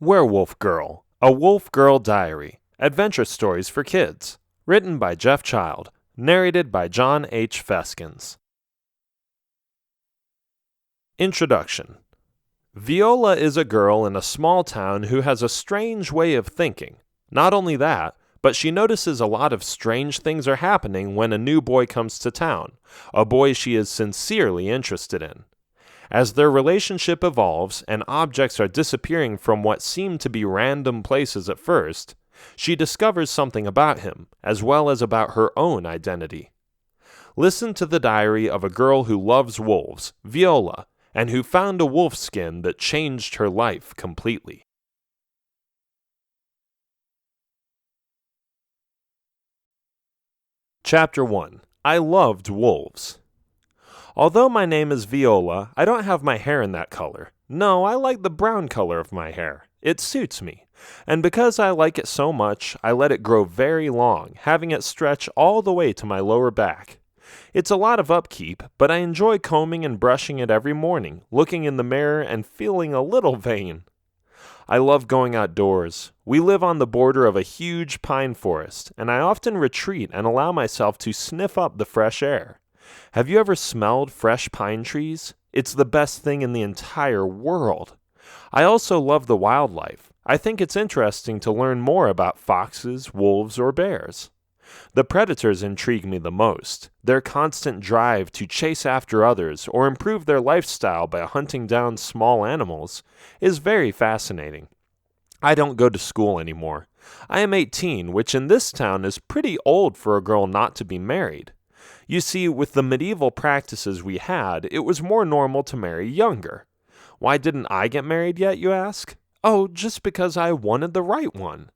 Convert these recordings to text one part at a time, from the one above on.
Werewolf Girl, A Wolf Girl Diary, Adventure Stories for Kids, written by Jeff Child, narrated by John H. Feskins. Introduction. Viola is a girl in a small town who has a strange way of thinking. Not only that, but she notices a lot of strange things are happening when a new boy comes to town, a boy she is sincerely interested in. As their relationship evolves and objects are disappearing from what seem to be random places at first, she discovers something about him, as well as about her own identity. Listen to the diary of a girl who loves wolves, Viola, and who found a wolf skin that changed her life completely. Chapter 1. I Loved Wolves. Although my name is Viola, I don't have my hair in that color. No, I like the brown color of my hair. It suits me. And because I like it so much, I let it grow very long, having it stretch all the way to my lower back. It's a lot of upkeep, but I enjoy combing and brushing it every morning, looking in the mirror and feeling a little vain. I love going outdoors. We live on the border of a huge pine forest, and I often retreat and allow myself to sniff up the fresh air. Have you ever smelled fresh pine trees? It's the best thing in the entire world. I also love the wildlife. I think it's interesting to learn more about foxes, wolves, or bears. The predators intrigue me the most. Their constant drive to chase after others or improve their lifestyle by hunting down small animals is very fascinating. I don't go to school anymore. I am 18, which in this town is pretty old for a girl not to be married. You see, with the medieval practices we had, it was more normal to marry younger. Why didn't I get married yet, you ask? Oh, just because I wanted the right one.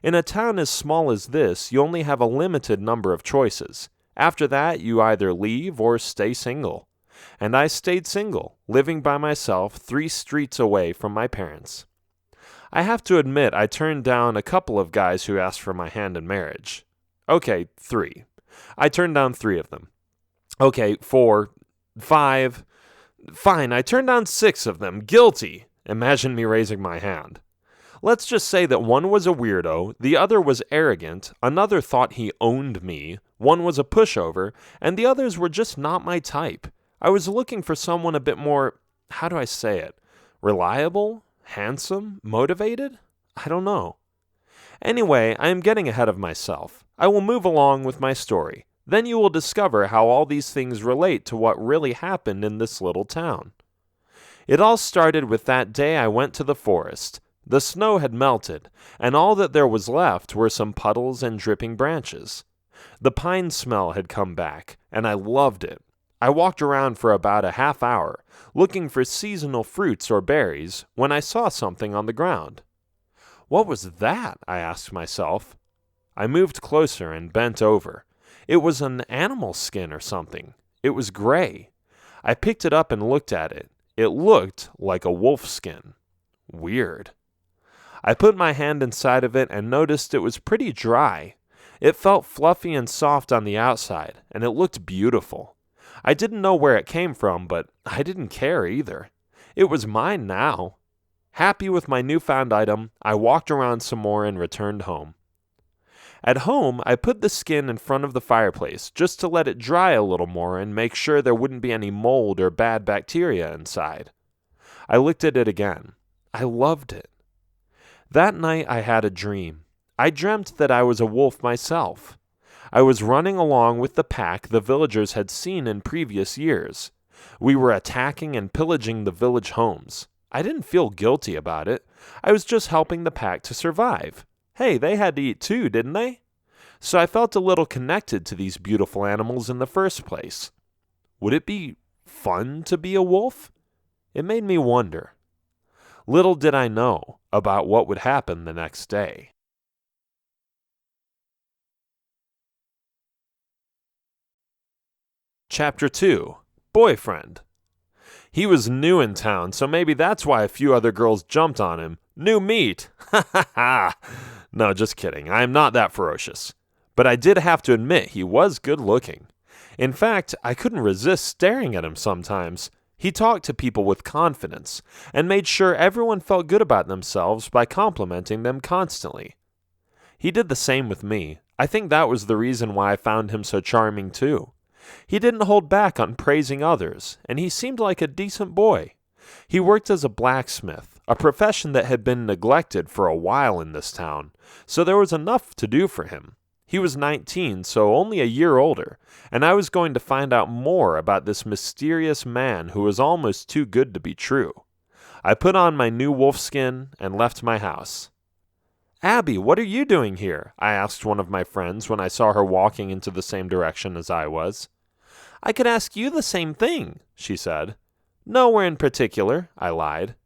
In a town as small as this, you only have a limited number of choices. After that, you either leave or stay single. And I stayed single, living by myself 3 streets away from my parents. I have to admit I turned down a couple of guys who asked for my hand in marriage. Okay, 3. I turned down 3 of them. Okay, 4, 5. Fine, I turned down 6 of them. Guilty. Imagine me raising my hand. Let's just say that one was a weirdo, the other was arrogant, another thought he owned me, one was a pushover, and the others were just not my type. I was looking for someone a bit more, how do I say it, reliable, handsome, motivated? I don't know. Anyway, I am getting ahead of myself. I will move along with my story. Then you will discover how all these things relate to what really happened in this little town. It all started with that day I went to the forest. The snow had melted, and all that there was left were some puddles and dripping branches. The pine smell had come back, and I loved it. I walked around for about a half hour, looking for seasonal fruits or berries, when I saw something on the ground. What was that? I asked myself. I moved closer and bent over. It was an animal skin or something. It was gray. I picked it up and looked at it. It looked like a wolf skin. Weird. I put my hand inside of it and noticed it was pretty dry. It felt fluffy and soft on the outside, and it looked beautiful. I didn't know where it came from, but I didn't care either. It was mine now. Happy with my newfound item, I walked around some more and returned home. At home, I put the skin in front of the fireplace just to let it dry a little more and make sure there wouldn't be any mold or bad bacteria inside. I looked at it again. I loved it. That night I had a dream. I dreamt that I was a wolf myself. I was running along with the pack the villagers had seen in previous years. We were attacking and pillaging the village homes. I didn't feel guilty about it. I was just helping the pack to survive. Hey, they had to eat too, didn't they? So I felt a little connected to these beautiful animals in the first place. Would it be fun to be a wolf? It made me wonder. Little did I know about what would happen the next day. Chapter 2. Boyfriend. He was new in town, so maybe that's why a few other girls jumped on him. New meat! Ha ha ha! No, just kidding. I am not that ferocious. But I did have to admit he was good looking. In fact, I couldn't resist staring at him sometimes. He talked to people with confidence and made sure everyone felt good about themselves by complimenting them constantly. He did the same with me. I think that was the reason why I found him so charming too. He didn't hold back on praising others, and he seemed like a decent boy. He worked as a blacksmith, a profession that had been neglected for a while in this town, so there was enough to do for him. He was 19, so only a year older, and I was going to find out more about this mysterious man who was almost too good to be true. I put on my new wolfskin and left my house. "Abby, what are you doing here?" I asked one of my friends when I saw her walking into the same direction as I was. "I could ask you the same thing," she said. "Nowhere in particular," I lied.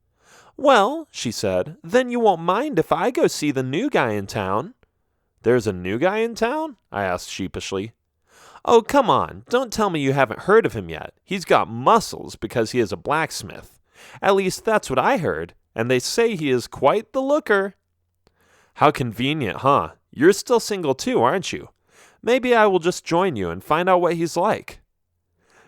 "Well," she said, "then you won't mind if I go see the new guy in town." "There's a new guy in town?" I asked sheepishly. "Oh, come on, don't tell me you haven't heard of him yet. He's got muscles because he is a blacksmith. At least that's what I heard, and they say he is quite the looker." "How convenient, huh? You're still single too, aren't you? Maybe I will just join you and find out what he's like."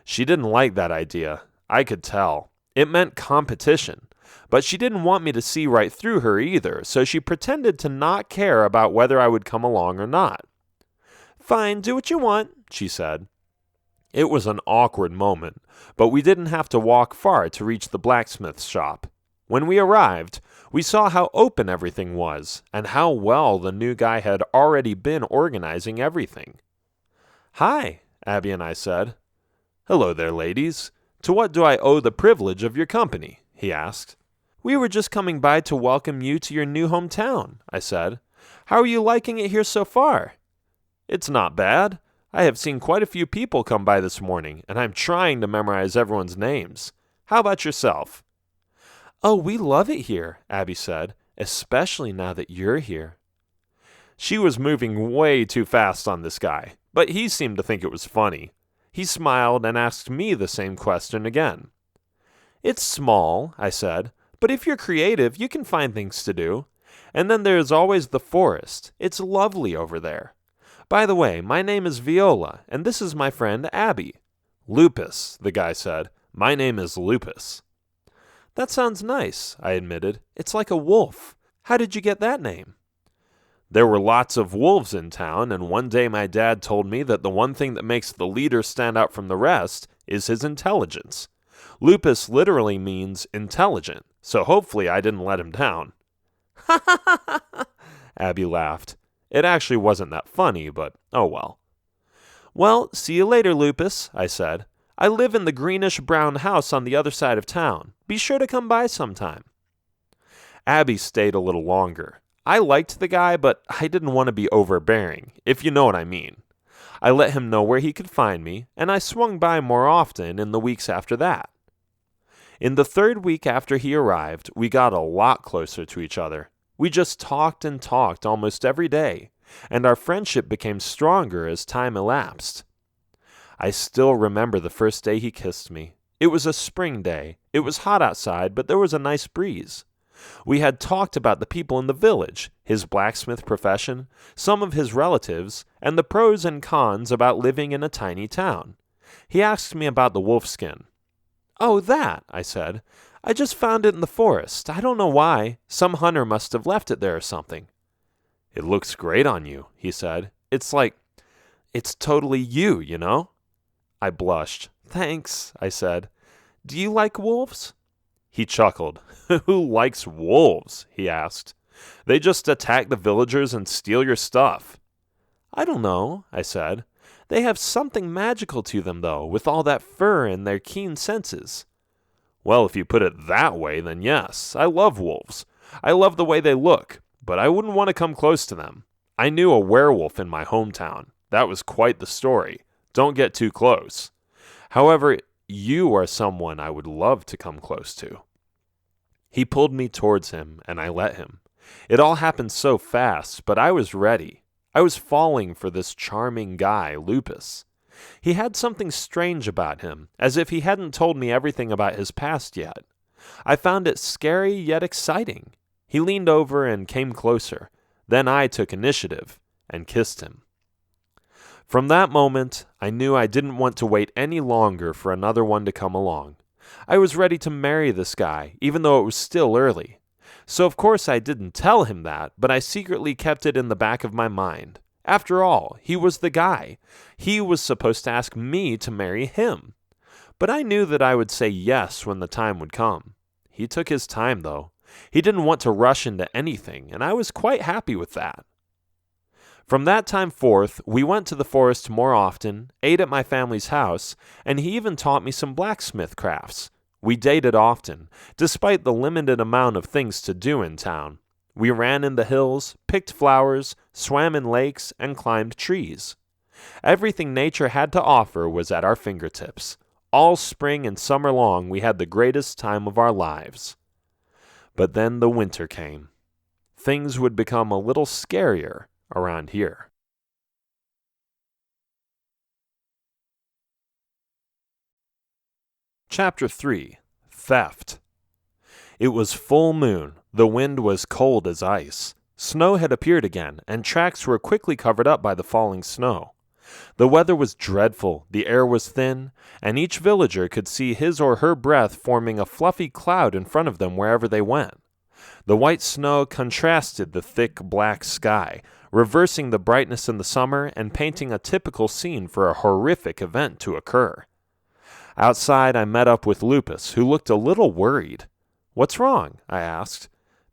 She didn't like that idea. I could tell. It meant competition. But she didn't want me to see right through her either, so she pretended to not care about whether I would come along or not. "Fine, do what you want," she said. It was an awkward moment, but we didn't have to walk far to reach the blacksmith's shop. When we arrived, we saw how open everything was, and how well the new guy had already been organizing everything. "Hi," Abby and I said. "Hello there, ladies. To what do I owe the privilege of your company?" he asked. "We were just coming by to welcome you to your new hometown," I said. "How are you liking it here so far?" "It's not bad. I have seen quite a few people come by this morning, and I'm trying to memorize everyone's names. How about yourself?" "Oh, we love it here," Abby said, "especially now that you're here." She was moving way too fast on this guy, but he seemed to think it was funny. He smiled and asked me the same question again. "It's small," I said, "but if you're creative, you can find things to do. And then there's always the forest. It's lovely over there. By the way, my name is Viola, and this is my friend Abby." "Lupus," the guy said. "My name is Lupus." "That sounds nice," I admitted. "It's like a wolf. How did you get that name?" "There were lots of wolves in town, and one day my dad told me that the one thing that makes the leader stand out from the rest is his intelligence. Lupus literally means intelligent, so hopefully I didn't let him down." "Ha ha ha ha!" Abby laughed. It actually wasn't that funny, but oh well. "Well, see you later, Lupus," I said. "I live in the greenish-brown house on the other side of town. Be sure to come by sometime." Abby stayed a little longer. I liked the guy, but I didn't want to be overbearing, if you know what I mean. I let him know where he could find me, and I swung by more often in the weeks after that. In the third week after he arrived, we got a lot closer to each other. We just talked and talked almost every day, and our friendship became stronger as time elapsed. I still remember the first day he kissed me. It was a spring day. It was hot outside, but there was a nice breeze. We had talked about the people in the village, his blacksmith profession, some of his relatives, and the pros and cons about living in a tiny town. He asked me about the wolfskin. "Oh, that," I said. "I just found it in the forest. I don't know why. Some hunter must have left it there or something." "It looks great on you," he said. It's totally you, you know?" I blushed. "Thanks," I said. "Do you like wolves?" He chuckled. "Who likes wolves?" he asked. "They just attack the villagers and steal your stuff." "I don't know," I said. "They have something magical to them, though, with all that fur and their keen senses." "Well, if you put it that way, then yes, I love wolves. I love the way they look, but I wouldn't want to come close to them. I knew a werewolf in my hometown. That was quite the story. Don't get too close. However, you are someone I would love to come close to." He pulled me towards him, and I let him. It all happened so fast, but I was ready. I was falling for this charming guy, Lupus. He had something strange about him, as if he hadn't told me everything about his past yet. I found it scary yet exciting. He leaned over and came closer. Then I took initiative and kissed him. From that moment, I knew I didn't want to wait any longer for another one to come along. I was ready to marry this guy, even though it was still early. So of course I didn't tell him that, but I secretly kept it in the back of my mind. After all, he was the guy. He was supposed to ask me to marry him. But I knew that I would say yes when the time would come. He took his time, though. He didn't want to rush into anything, and I was quite happy with that. From that time forth, we went to the forest more often, ate at my family's house, and he even taught me some blacksmith crafts. We dated often, despite the limited amount of things to do in town. We ran in the hills, picked flowers, swam in lakes, and climbed trees. Everything nature had to offer was at our fingertips. All spring and summer long, we had the greatest time of our lives. But then the winter came. Things would become a little scarier around here. Chapter 3. Theft. It was full moon. The wind was cold as ice. Snow had appeared again, and tracks were quickly covered up by the falling snow. The weather was dreadful, the air was thin, and each villager could see his or her breath forming a fluffy cloud in front of them wherever they went. The white snow contrasted the thick black sky, reversing the brightness in the summer and painting a typical scene for a horrific event to occur. Outside, I met up with Lupus, who looked a little worried. "What's wrong?" I asked.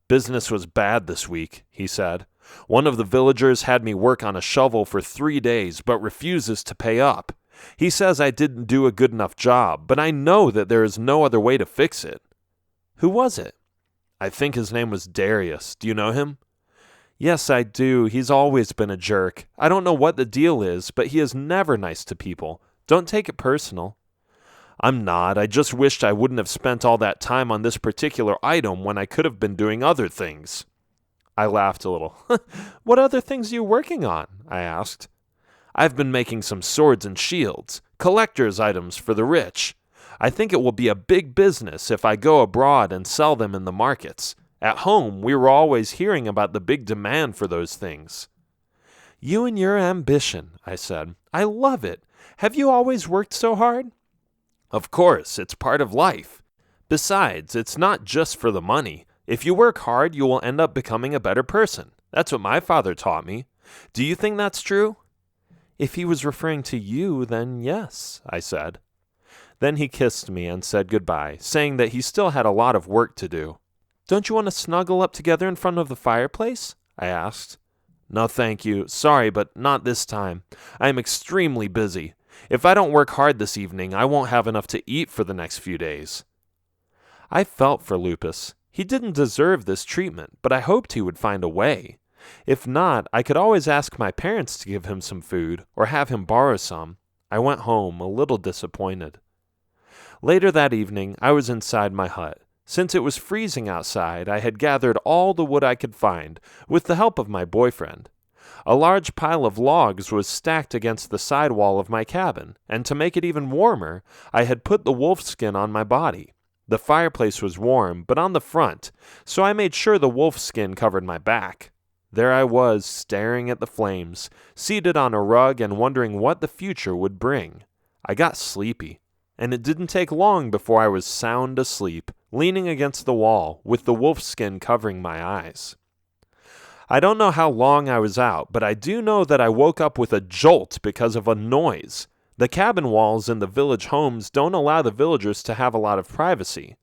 "Business was bad this week," he said. "One of the villagers had me work on a shovel for 3 days, but refuses to pay up. He says I didn't do a good enough job, but I know that there is no other way to fix it." "Who was it?" "I think his name was Darius. Do you know him?" "Yes, I do. He's always been a jerk. I don't know what the deal is, but he is never nice to people. Don't take it personal." "I'm not. I just wished I wouldn't have spent all that time on this particular item when I could have been doing other things." I laughed a little. "What other things are you working on?" I asked. "I've been making some swords and shields, collector's items for the rich. I think it will be a big business if I go abroad and sell them in the markets. At home, we were always hearing about the big demand for those things." "You and your ambition," I said. "I love it. Have you always worked so hard?" "Of course, it's part of life. Besides, it's not just for the money. If you work hard, you will end up becoming a better person. That's what my father taught me. Do you think that's true?" "If he was referring to you, then yes," I said. Then he kissed me and said goodbye, saying that he still had a lot of work to do. "Don't you want to snuggle up together in front of the fireplace?" I asked. "No, thank you. Sorry, but not this time. I am extremely busy. If I don't work hard this evening, I won't have enough to eat for the next few days." I felt for Lupus. He didn't deserve this treatment, but I hoped he would find a way. If not, I could always ask my parents to give him some food, or have him borrow some. I went home a little disappointed. Later that evening, I was inside my hut. Since it was freezing outside, I had gathered all the wood I could find, with the help of my boyfriend. A large pile of logs was stacked against the side wall of my cabin, and to make it even warmer, I had put the wolf skin on my body. The fireplace was warm, but on the front, so I made sure the wolf skin covered my back. There I was, staring at the flames, seated on a rug and wondering what the future would bring. I got sleepy, and it didn't take long before I was sound asleep, leaning against the wall, with the wolf skin covering my eyes. I don't know how long I was out, but I do know that I woke up with a jolt because of a noise. The cabin walls in the village homes don't allow the villagers to have a lot of privacy.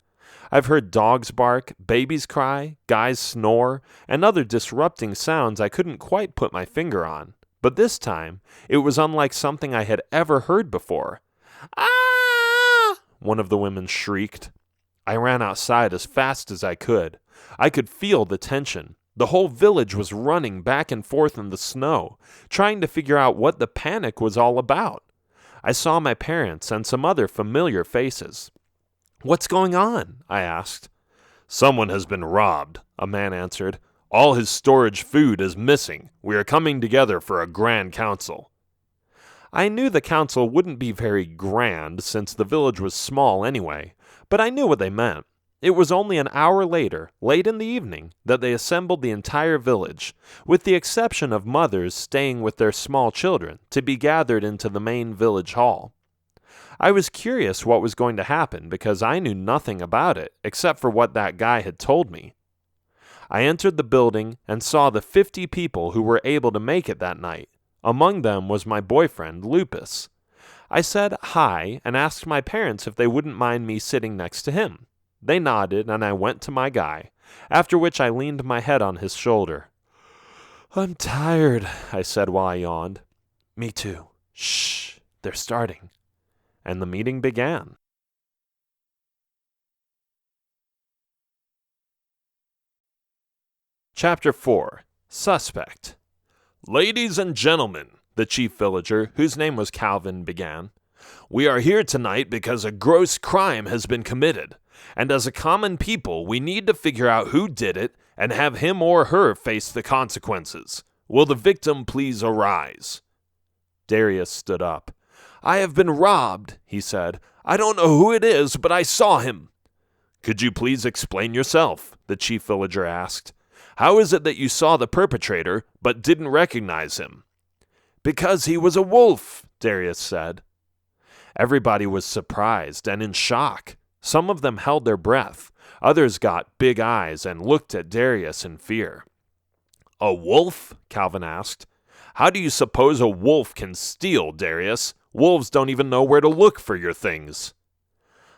I've heard dogs bark, babies cry, guys snore, and other disrupting sounds I couldn't quite put my finger on. But this time, it was unlike something I had ever heard before. "Ah!" one of the women shrieked. I ran outside as fast as I could. I could feel the tension. The whole village was running back and forth in the snow, trying to figure out what the panic was all about. I saw my parents and some other familiar faces. "What's going on?" I asked. "Someone has been robbed," a man answered. "All his storage food is missing. We are coming together for a grand council." I knew the council wouldn't be very grand since the village was small anyway, but I knew what they meant. It was only an hour later, late in the evening, that they assembled the entire village, with the exception of mothers staying with their small children, to be gathered into the main village hall. I was curious what was going to happen because I knew nothing about it except for what that guy had told me. I entered the building and saw the 50 people who were able to make it that night. Among them was my boyfriend, Lupus. I said hi and asked my parents if they wouldn't mind me sitting next to him. They nodded and I went to my guy, after which I leaned my head on his shoulder. "I'm tired," I said while I yawned. "Me too. Shh, they're starting." And the meeting began. Chapter 4. Suspect. "Ladies and gentlemen," the chief villager, whose name was Calvin, began, "we are here tonight because a gross crime has been committed, and as a common people we need to figure out who did it and have him or her face the consequences. Will the victim please arise?" Darius stood up. "I have been robbed," he said. "I don't know who it is, but I saw him." "Could you please explain yourself?" the chief villager asked. "How is it that you saw the perpetrator but didn't recognize him?" "Because he was a wolf," Darius said. Everybody was surprised and in shock. Some of them held their breath. Others got big eyes and looked at Darius in fear. "A wolf?" Calvin asked. "How do you suppose a wolf can steal, Darius? Wolves don't even know where to look for your things."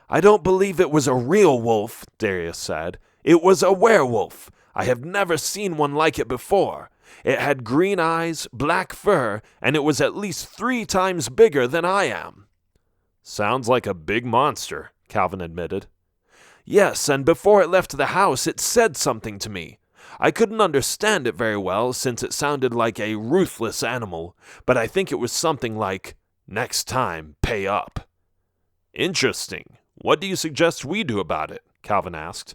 "I don't believe it was a real wolf," Darius said. "It was a werewolf. I have never seen one like it before. It had green eyes, black fur, and it was at least 3 times bigger than I am." "Sounds like a big monster," Calvin admitted. "Yes, and before it left the house it said something to me. I couldn't understand it very well since it sounded like a ruthless animal, but I think it was something like, 'Next time, pay up.'" "Interesting. What do you suggest we do about it?" Calvin asked.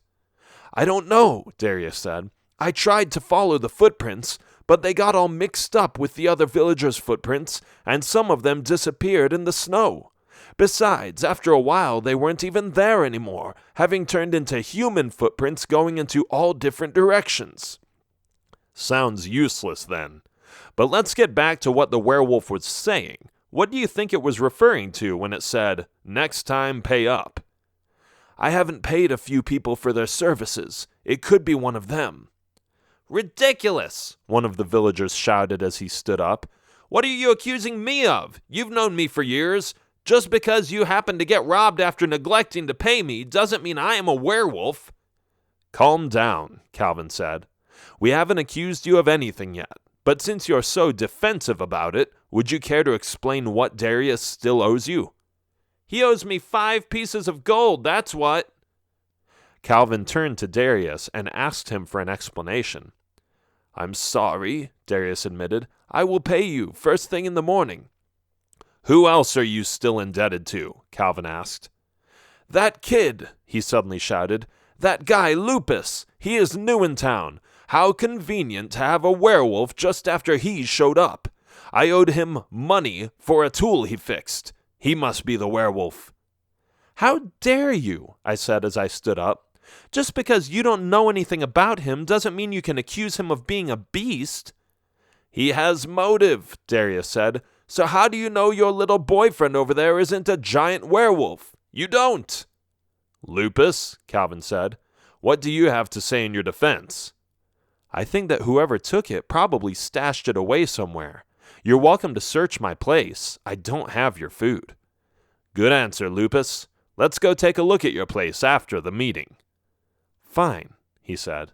"I don't know," Darius said. "I tried to follow the footprints, but they got all mixed up with the other villagers' footprints, and some of them disappeared in the snow. Besides, after a while they weren't even there anymore, having turned into human footprints going into all different directions." "Sounds useless then. But let's get back to what the werewolf was saying. What do you think it was referring to when it said, 'Next time, pay up'?" "I haven't paid a few people for their services. It could be one of them." "Ridiculous!" one of the villagers shouted as he stood up. "What are you accusing me of? You've known me for years. Just because you happen to get robbed after neglecting to pay me doesn't mean I am a werewolf." "Calm down," Calvin said. "We haven't accused you of anything yet, but since you're so defensive about it, would you care to explain what Darius still owes you?" "He owes me 5 pieces of gold, that's what." Calvin turned to Darius and asked him for an explanation. "I'm sorry," Darius admitted. "I will pay you first thing in the morning." "Who else are you still indebted to?" Calvin asked. "That kid," he suddenly shouted. "That guy, Lupus. He is new in town. How convenient to have a werewolf just after he showed up. I owed him money for a tool he fixed. He must be the werewolf." "How dare you?" I said as I stood up. "Just because you don't know anything about him doesn't mean you can accuse him of being a beast." "He has motive," Darius said. "So how do you know your little boyfriend over there isn't a giant werewolf? You don't." "Lupus," Calvin said, "what do you have to say in your defense?" "I think that whoever took it probably stashed it away somewhere. You're welcome to search my place. I don't have your food." "Good answer, Lupus. Let's go take a look at your place after the meeting." "Fine," he said.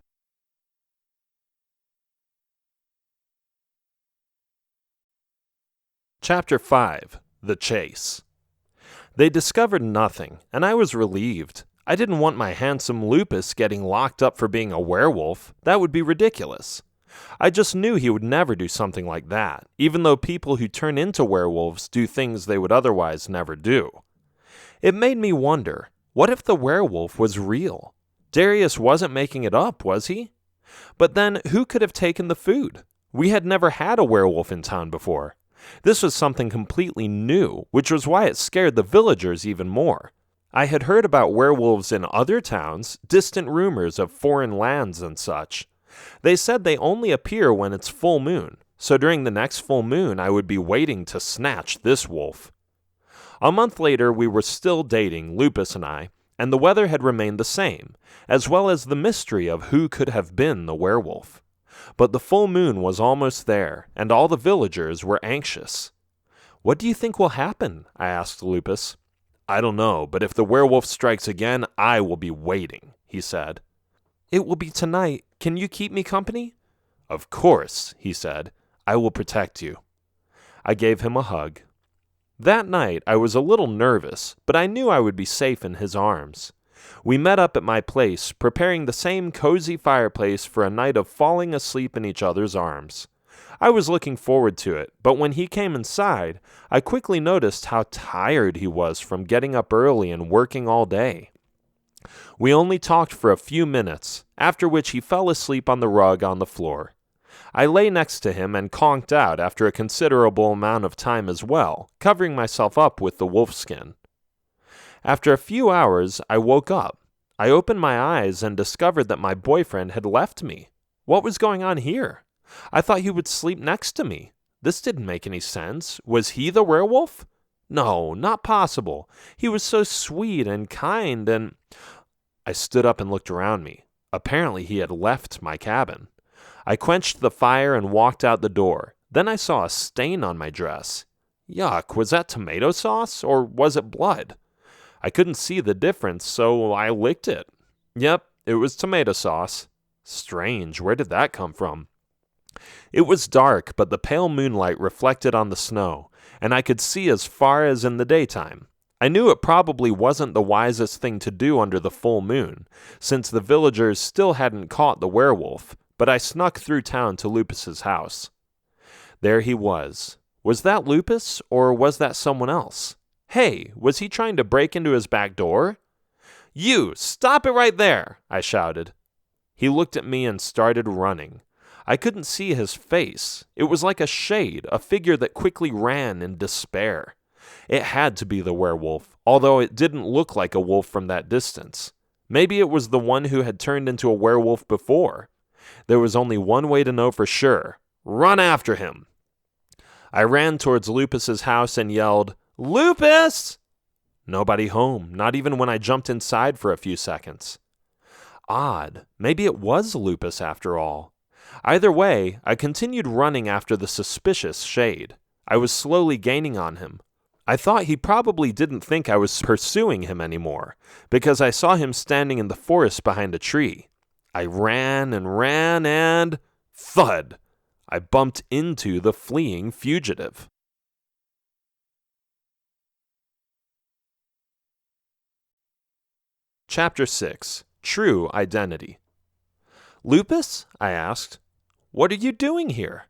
Chapter 5. The Chase. They discovered nothing, and I was relieved. I didn't want my handsome Lupus getting locked up for being a werewolf. That would be ridiculous. I just knew he would never do something like that, even though people who turn into werewolves do things they would otherwise never do. It made me wonder, what if the werewolf was real? Darius wasn't making it up, was he? But then, who could have taken the food? We had never had a werewolf in town before. This was something completely new, which was why it scared the villagers even more. I had heard about werewolves in other towns, distant rumors of foreign lands and such. They said they only appear when it's full moon, so during the next full moon I would be waiting to snatch this wolf. A month later, we were still dating, Lupus and I, and the weather had remained the same, as well as the mystery of who could have been the werewolf. But the full moon was almost there, and all the villagers were anxious. "What do you think will happen?" I asked Lupus. "I don't know, but if the werewolf strikes again, I will be waiting," he said. "It will be tonight. Can you keep me company?" "Of course," he said. "I will protect you." I gave him a hug. That night, I was a little nervous, but I knew I would be safe in his arms. We met up at my place, preparing the same cozy fireplace for a night of falling asleep in each other's arms. I was looking forward to it, but when he came inside, I quickly noticed how tired he was from getting up early and working all day. We only talked for a few minutes, after which he fell asleep on the rug on the floor. I lay next to him and conked out after a considerable amount of time as well, covering myself up with the wolfskin. After a few hours, I woke up. I opened my eyes and discovered that my boyfriend had left me. What was going on here? I thought he would sleep next to me. This didn't make any sense. Was he the werewolf? No, not possible. He was so sweet and kind and... I stood up and looked around me. Apparently he had left my cabin. I quenched the fire and walked out the door. Then I saw a stain on my dress. Yuck, was that tomato sauce or was it blood? I couldn't see the difference, so I licked it. Yep, it was tomato sauce. Strange, where did that come from? It was dark, but the pale moonlight reflected on the snow, and I could see as far as in the daytime. I knew it probably wasn't the wisest thing to do under the full moon, since the villagers still hadn't caught the werewolf, but I snuck through town to Lupus's house. There he was. Was that Lupus, or was that someone else? Hey, was he trying to break into his back door? "You, stop it right there!" I shouted. He looked at me and started running. I couldn't see his face. It was like a shade, a figure that quickly ran in despair. It had to be the werewolf, although it didn't look like a wolf from that distance. Maybe it was the one who had turned into a werewolf before. There was only one way to know for sure. Run after him! I ran towards Lupus's house and yelled, "Lupus!" Nobody home, not even when I jumped inside for a few seconds. Odd, maybe it was Lupus after all. Either way, I continued running after the suspicious shade. I was slowly gaining on him. I thought he probably didn't think I was pursuing him anymore, because I saw him standing in the forest behind a tree. I ran and thud! I bumped into the fleeing fugitive. Chapter 6. True Identity. "Lupus?" I asked. "What are you doing here?"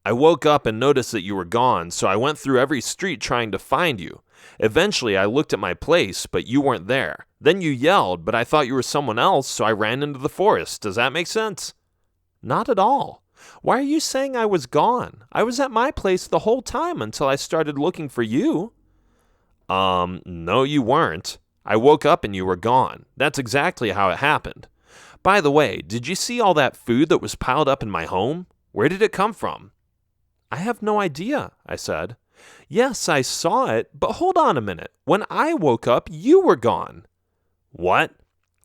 "I woke up and noticed that you were gone, so I went through every street trying to find you. Eventually, I looked at my place, but you weren't there. Then you yelled, but I thought you were someone else, so I ran into the forest. Does that make sense?" "Not at all. Why are you saying I was gone? I was at my place the whole time until I started looking for you." No, you weren't. I woke up and you were gone. That's exactly how it happened. By the way, did you see all that food that was piled up in my home? Where did it come from?" "I have no idea," I said. "Yes, I saw it, but hold on a minute. When I woke up, you were gone." "What?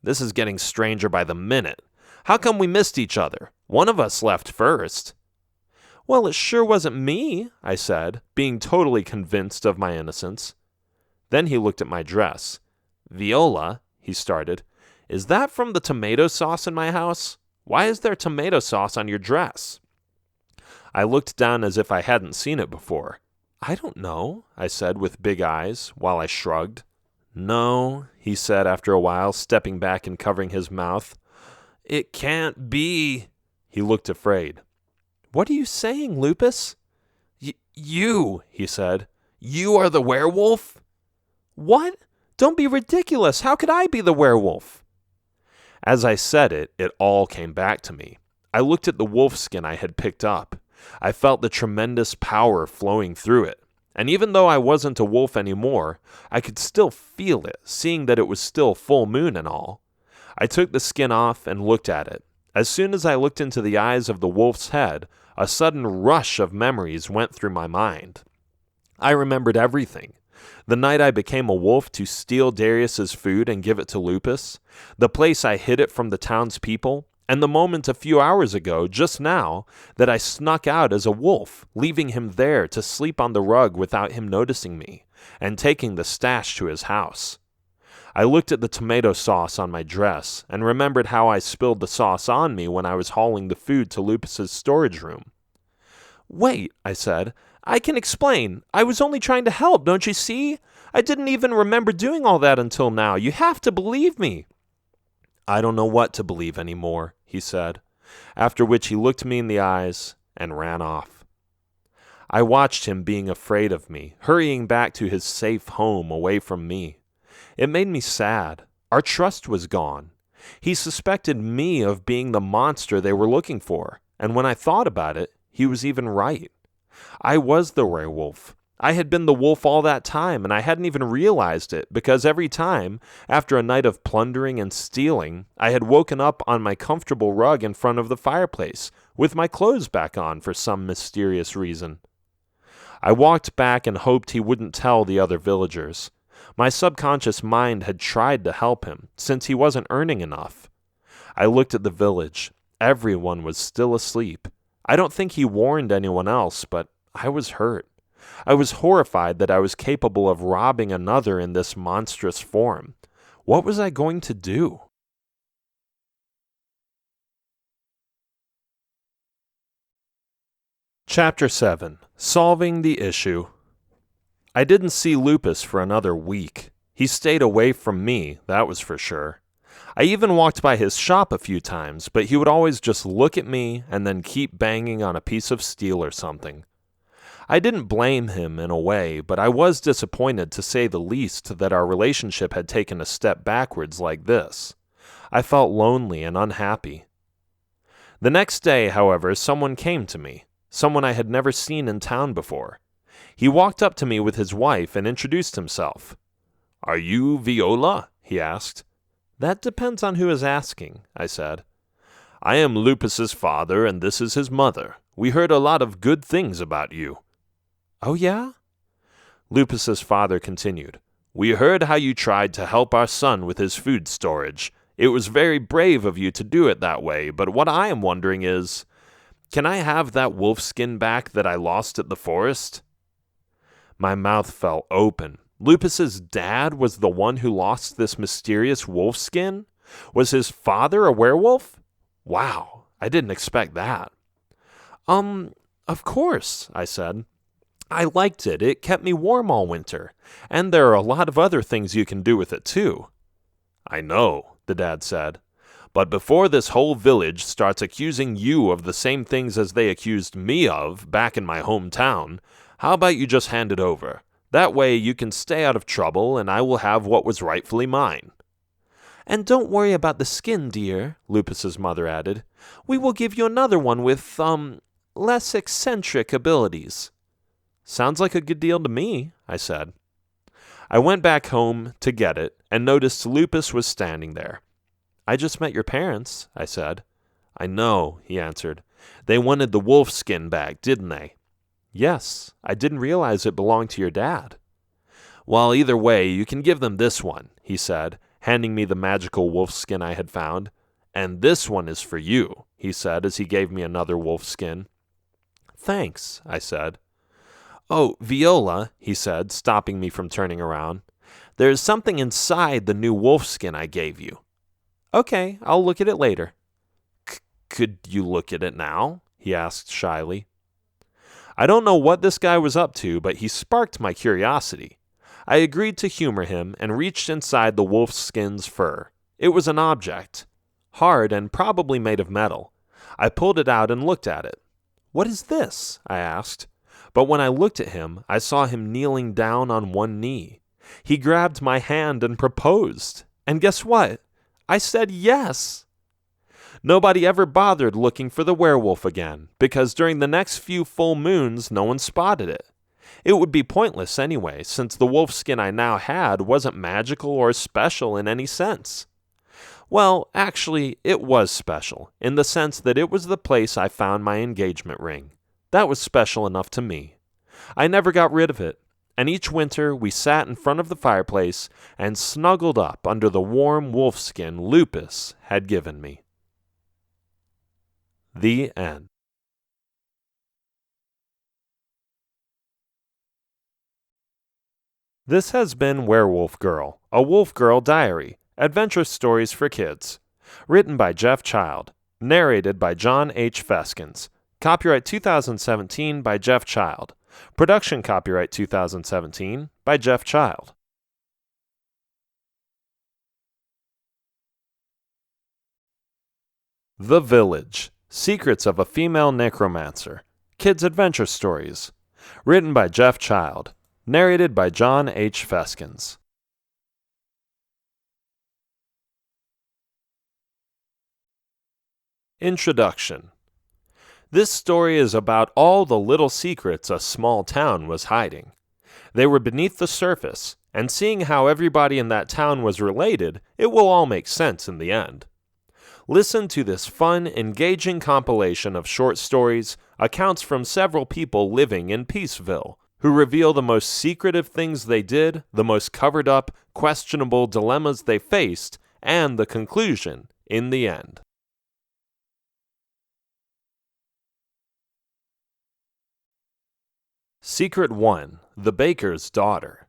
This is getting stranger by the minute. How come we missed each other? One of us left first." "Well, it sure wasn't me," I said, being totally convinced of my innocence. Then he looked at my dress. "Viola," he started, "is that from the tomato sauce in my house? Why is there tomato sauce on your dress?" I looked down as if I hadn't seen it before. "I don't know," I said with big eyes, while I shrugged. "No," he said after a while, stepping back and covering his mouth. "It can't be." He looked afraid. "What are you saying, Lupus?" You, he said. "You are the werewolf?" "What? Don't be ridiculous. How could I be the werewolf?" As I said it, it all came back to me. I looked at the wolfskin I had picked up. I felt the tremendous power flowing through it. And even though I wasn't a wolf anymore, I could still feel it, seeing that it was still full moon and all. I took the skin off and looked at it. As soon as I looked into the eyes of the wolf's head, a sudden rush of memories went through my mind. I remembered everything. The night I became a wolf to steal Darius's food and give it to Lupus, the place I hid it from the townspeople, and the moment a few hours ago, just now, that I snuck out as a wolf, leaving him there to sleep on the rug without him noticing me, and taking the stash to his house. I looked at the tomato sauce on my dress and remembered how I spilled the sauce on me when I was hauling the food to Lupus's storage room. "Wait," I said. "I can explain. I was only trying to help, don't you see? I didn't even remember doing all that until now. You have to believe me." "I don't know what to believe anymore," he said, after which he looked me in the eyes and ran off. I watched him being afraid of me, hurrying back to his safe home away from me. It made me sad. Our trust was gone. He suspected me of being the monster they were looking for, and when I thought about it, he was even right. I was the werewolf. I had been the wolf all that time, and I hadn't even realized it, because every time, after a night of plundering and stealing, I had woken up on my comfortable rug in front of the fireplace, with my clothes back on for some mysterious reason. I walked back and hoped he wouldn't tell the other villagers. My subconscious mind had tried to help him, since he wasn't earning enough. I looked at the village. Everyone was still asleep. I don't think he warned anyone else, but I was hurt. I was horrified that I was capable of robbing another in this monstrous form. What was I going to do? Chapter 7. Solving the Issue. I didn't see Lupus for another week. He stayed away from me, that was for sure. I even walked by his shop a few times, but he would always just look at me and then keep banging on a piece of steel or something. I didn't blame him in a way, but I was disappointed to say the least that our relationship had taken a step backwards like this. I felt lonely and unhappy. The next day, however, someone came to me, someone I had never seen in town before. He walked up to me with his wife and introduced himself. "Are you Viola?" he asked. "That depends on who is asking," I said. "I am Lupus's father, and this is his mother. We heard a lot of good things about you." "Oh, yeah?" Lupus's father continued. "We heard how you tried to help our son with his food storage. It was very brave of you to do it that way, but what I am wondering is, can I have that wolfskin back that I lost at the forest?" My mouth fell open. Lupus's dad was the one who lost this mysterious wolfskin? Was his father a werewolf? Wow, I didn't expect that. Of course, I said. I liked it. It kept me warm all winter. And there are a lot of other things you can do with it, too. "I know," the dad said. "But before this whole village starts accusing you of the same things as they accused me of back in my hometown, how about you just hand it over? That way you can stay out of trouble and I will have what was rightfully mine." "And don't worry about the skin, dear," Lupus's mother added. "We will give you another one with, less eccentric abilities." "Sounds like a good deal to me," I said. I went back home to get it and noticed Lupus was standing there. "I just met your parents," I said. "I know," he answered. "They wanted the wolf skin back, didn't they?" "Yes, I didn't realize it belonged to your dad." "Well, either way, you can give them this one," he said, handing me the magical wolf skin I had found. "And this one is for you," he said as he gave me another wolf skin. "Thanks," I said. "Oh, Viola," he said, stopping me from turning around. "There is something inside the new wolf skin I gave you." "Okay, I'll look at it later." Could you look at it now?" he asked shyly. I don't know what this guy was up to, but he sparked my curiosity. I agreed to humor him and reached inside the wolf skin's fur. It was an object, hard and probably made of metal. I pulled it out and looked at it. "What is this?" I asked. But when I looked at him, I saw him kneeling down on one knee. He grabbed my hand and proposed. And guess what? I said yes. Nobody ever bothered looking for the werewolf again, because during the next few full moons, no one spotted it. It would be pointless anyway, since the wolf skin I now had wasn't magical or special in any sense. Well, actually, it was special, in the sense that it was the place I found my engagement ring. That was special enough to me. I never got rid of it. and each winter we sat in front of the fireplace and snuggled up under the warm wolfskin Lupus had given me. The end. This has been Werewolf Girl, a Wolf Girl Diary, adventure stories for kids. Written by Jeff Child. Narrated by John H. Feskins. Copyright 2017 by Jeff Child. Production copyright 2017 by Jeff Child. The Village. Secrets of a Female Necromancer. Kids Adventure Stories. Written by Jeff Child. Narrated by John H. Feskins. Introduction. This story is about all the little secrets a small town was hiding. They were beneath the surface, and seeing how everybody in that town was related, it will all make sense in the end. Listen to this fun, engaging compilation of short stories, accounts from several people living in Peaceville, who reveal the most secretive things they did, the most covered up, questionable dilemmas they faced, and the conclusion in the end. Secret 1. The Baker's Daughter.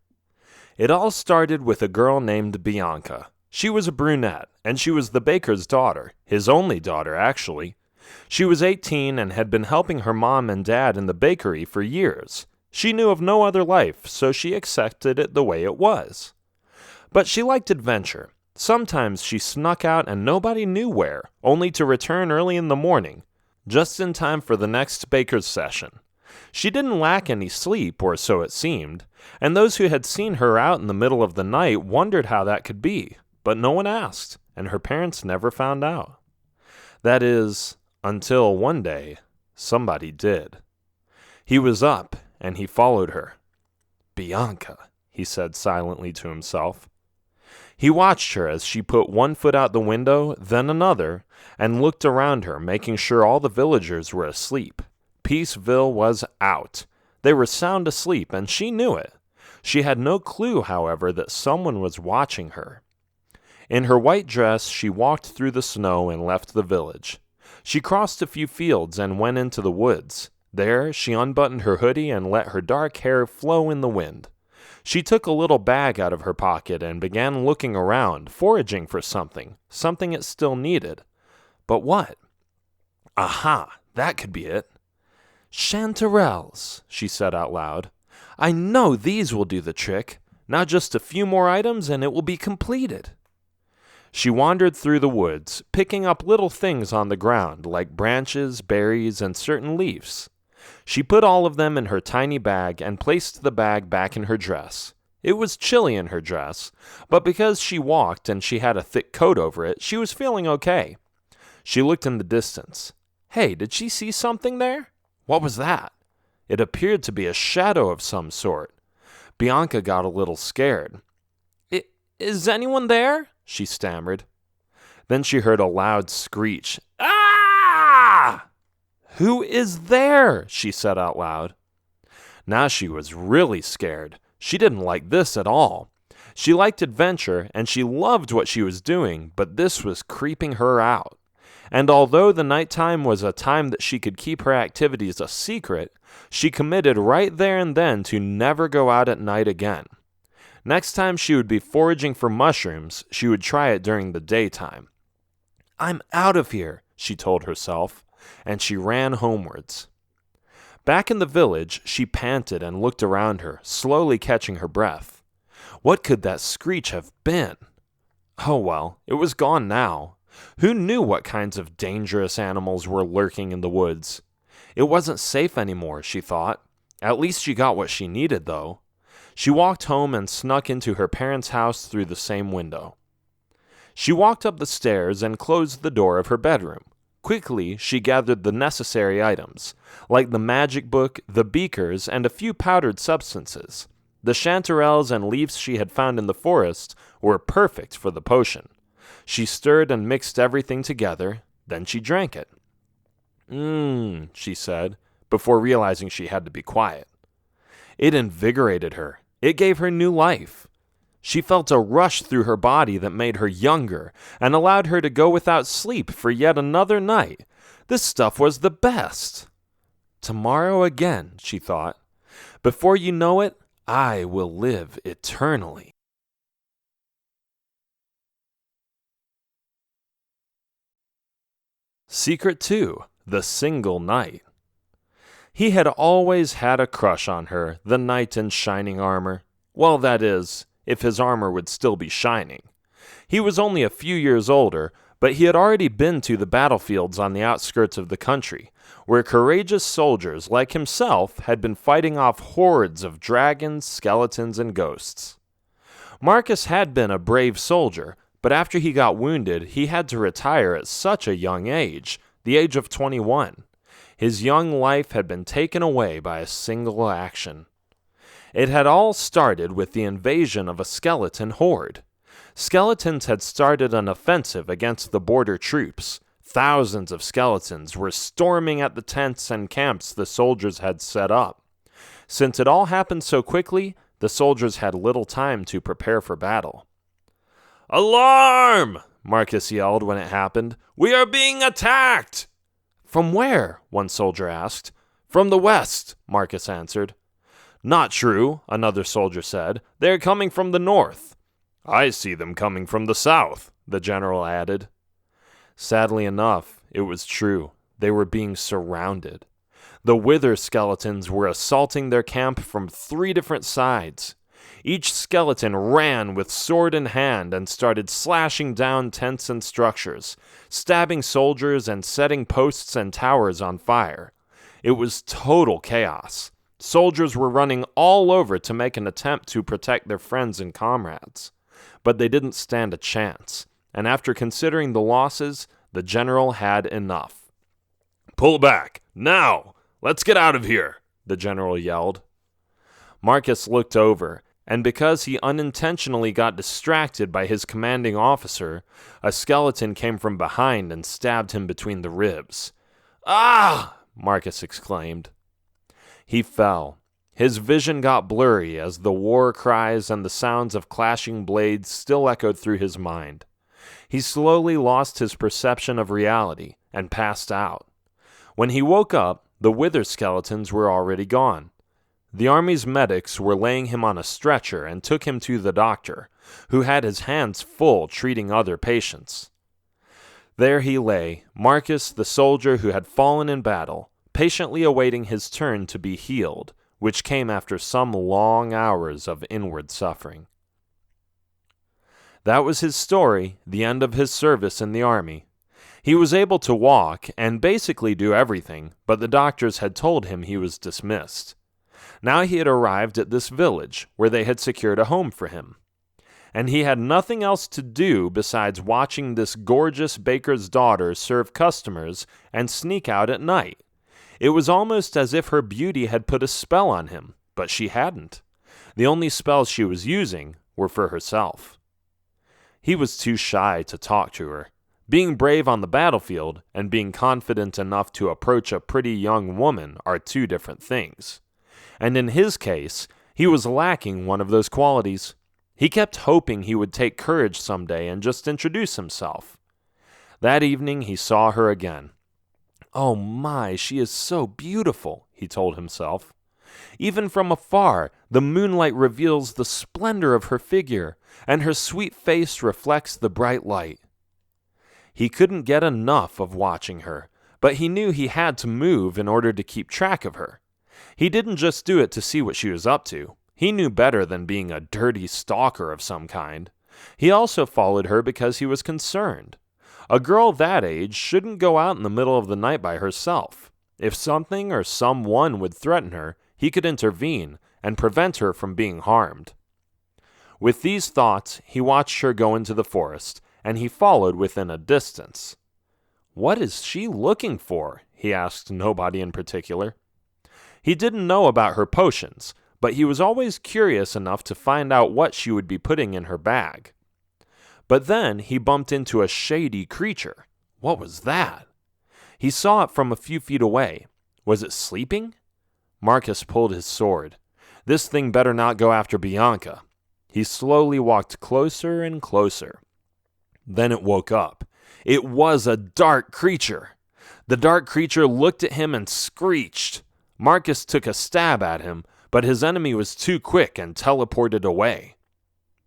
It all started with a girl named Bianca. She was a brunette, and she was the baker's daughter, his only daughter, actually. She was 18 and had been helping her mom and dad in the bakery for years. She knew of no other life, so she accepted it the way it was. But she liked adventure. Sometimes she snuck out and nobody knew where, only to return early in the morning, just in time for the next baker's session. She didn't lack any sleep, or so it seemed, and those who had seen her out in the middle of the night wondered how that could be, but no one asked, and her parents never found out. That is, until one day, somebody did. He was up, and he followed her. "Bianca," he said silently to himself. He watched her as she put one foot out the window, then another, and looked around her, making sure all the villagers were asleep. Peaceville was out. They were sound asleep, and she knew it. She had no clue, however, that someone was watching her. In her white dress, she walked through the snow and left the village. She crossed a few fields and went into the woods. There, she unbuttoned her hoodie and let her dark hair flow in the wind. She took a little bag out of her pocket and began looking around, foraging for something it still needed. But what? Aha, that could be it. "Chanterelles," she said out loud. "I know these will do the trick. Now just a few more items and it will be completed." She wandered through the woods, picking up little things on the ground like branches, berries, and certain leaves. She put all of them in her tiny bag and placed the bag back in her dress. It was chilly in her dress, but because she walked and she had a thick coat over it, she was feeling okay. She looked in the distance. Hey, did she see something there? What was that? It appeared to be a shadow of some sort. Bianca got a little scared. Is anyone there?" she stammered. Then she heard a loud screech. "Ah!" "Who is there?" she said out loud. Now she was really scared. She didn't like this at all. She liked adventure, and she loved what she was doing, but this was creeping her out. And although the nighttime was a time that she could keep her activities a secret, she committed right there and then to never go out at night again. Next time she would be foraging for mushrooms, she would try it during the daytime. "I'm out of here," she told herself, and she ran homewards. Back in the village, she panted and looked around her, slowly catching her breath. What could that screech have been? Oh well, it was gone now. Who knew what kinds of dangerous animals were lurking in the woods? It wasn't safe anymore, she thought. At least she got what she needed, though. She walked home and snuck into her parents' house through the same window. She walked up the stairs and closed the door of her bedroom. Quickly, she gathered the necessary items, like the magic book, the beakers, and a few powdered substances. The chanterelles and leaves she had found in the forest were perfect for the potion. She stirred and mixed everything together, then she drank it. She said, before realizing she had to be quiet. It invigorated her. It gave her new life. She felt a rush through her body that made her younger and allowed her to go without sleep for yet another night. This stuff was the best. Tomorrow again, she thought. Before you know it, I will live eternally. Secret 2: The Single Knight. He had always had a crush on her, the knight in shining armor. Well, that is, if his armor would still be shining. He was only a few years older, but he had already been to the battlefields on the outskirts of the country, where courageous soldiers like himself had been fighting off hordes of dragons, skeletons, and ghosts. Marcus had been a brave soldier, but after he got wounded, he had to retire at such a young age, the age of 21. His young life had been taken away by a single action. It had all started with the invasion of a skeleton horde. Skeletons had started an offensive against the border troops. Thousands of skeletons were storming at the tents and camps the soldiers had set up. Since it all happened so quickly, the soldiers had little time to prepare for battle. "Alarm!" Marcus yelled when it happened. "We are being attacked!" "From where?" one soldier asked. "From the west," Marcus answered. "Not true," another soldier said. "They are coming from the north." "I see them coming from the south," the general added. Sadly enough, it was true. They were being surrounded. The wither skeletons were assaulting their camp from 3 different sides. Each skeleton ran with sword in hand and started slashing down tents and structures, stabbing soldiers and setting posts and towers on fire. It was total chaos. Soldiers were running all over to make an attempt to protect their friends and comrades. But they didn't stand a chance, and after considering the losses, the general had enough. "Pull back, now! Let's get out of here!" the general yelled. Marcus looked over, and because he unintentionally got distracted by his commanding officer, a skeleton came from behind and stabbed him between the ribs. "Ah!" Marcus exclaimed. He fell. His vision got blurry as the war cries and the sounds of clashing blades still echoed through his mind. He slowly lost his perception of reality and passed out. When he woke up, the wither skeletons were already gone. The army's medics were laying him on a stretcher and took him to the doctor, who had his hands full treating other patients. There he lay, Marcus, the soldier who had fallen in battle, patiently awaiting his turn to be healed, which came after some long hours of inward suffering. That was his story, the end of his service in the army. He was able to walk and basically do everything, but the doctors had told him he was dismissed. Now he had arrived at this village, where they had secured a home for him. And he had nothing else to do besides watching this gorgeous baker's daughter serve customers and sneak out at night. It was almost as if her beauty had put a spell on him, but she hadn't. The only spells she was using were for herself. He was too shy to talk to her. Being brave on the battlefield and being confident enough to approach a pretty young woman are 2 different things. And in his case, he was lacking one of those qualities. He kept hoping he would take courage someday and just introduce himself. That evening he saw her again. "Oh my, she is so beautiful," he told himself. "Even from afar, the moonlight reveals the splendor of her figure, and her sweet face reflects the bright light." He couldn't get enough of watching her, but he knew he had to move in order to keep track of her. He didn't just do it to see what she was up to. He knew better than being a dirty stalker of some kind. He also followed her because he was concerned. A girl that age shouldn't go out in the middle of the night by herself. If something or someone would threaten her, he could intervene and prevent her from being harmed. With these thoughts, he watched her go into the forest, and he followed within a distance. What is she looking for? He asked nobody in particular. He didn't know about her potions, but he was always curious enough to find out what she would be putting in her bag. But then he bumped into a shady creature. What was that? He saw it from a few feet away. Was it sleeping? Marcus pulled his sword. This thing better not go after Bianca. He slowly walked closer and closer. Then it woke up. It was a dark creature. The dark creature looked at him and screeched. Marcus took a stab at him, but his enemy was too quick and teleported away.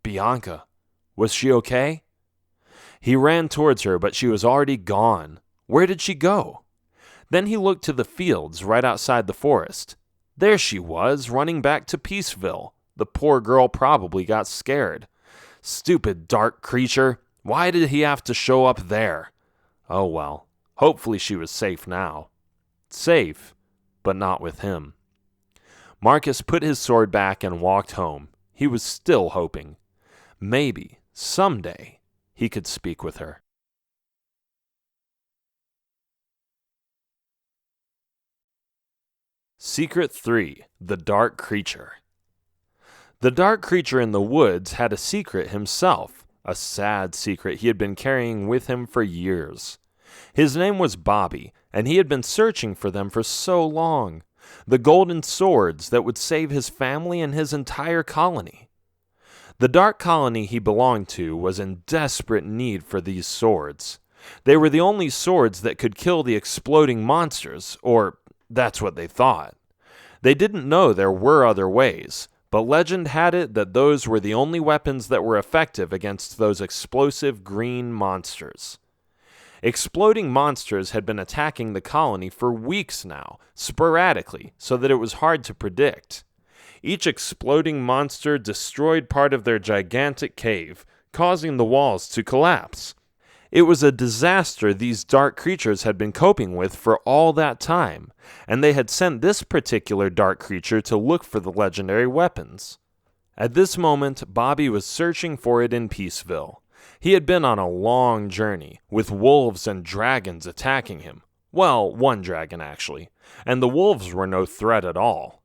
Bianca, was she okay? He ran towards her, but she was already gone. Where did she go? Then he looked to the fields right outside the forest. There she was, running back to Peaceville. The poor girl probably got scared. Stupid dark creature. Why did he have to show up there? Oh well, hopefully she was safe now. Safe, but not with him. Marcus put his sword back and walked home. He was still hoping. Maybe, someday, he could speak with her. Secret 3. The Dark Creature. The dark creature in the woods had a secret himself, a sad secret he had been carrying with him for years. His name was Bobby, and he had been searching for them for so long. The golden swords that would save his family and his entire colony. The dark colony he belonged to was in desperate need for these swords. They were the only swords that could kill the exploding monsters, or that's what they thought. They didn't know there were other ways, but legend had it that those were the only weapons that were effective against those explosive green monsters. Exploding monsters had been attacking the colony for weeks now, sporadically, so that it was hard to predict. Each exploding monster destroyed part of their gigantic cave, causing the walls to collapse. It was a disaster these dark creatures had been coping with for all that time, and they had sent this particular dark creature to look for the legendary weapons. At this moment, Bobby was searching for it in Peaceville. He had been on a long journey, with wolves and dragons attacking him. Well, one dragon actually, and the wolves were no threat at all.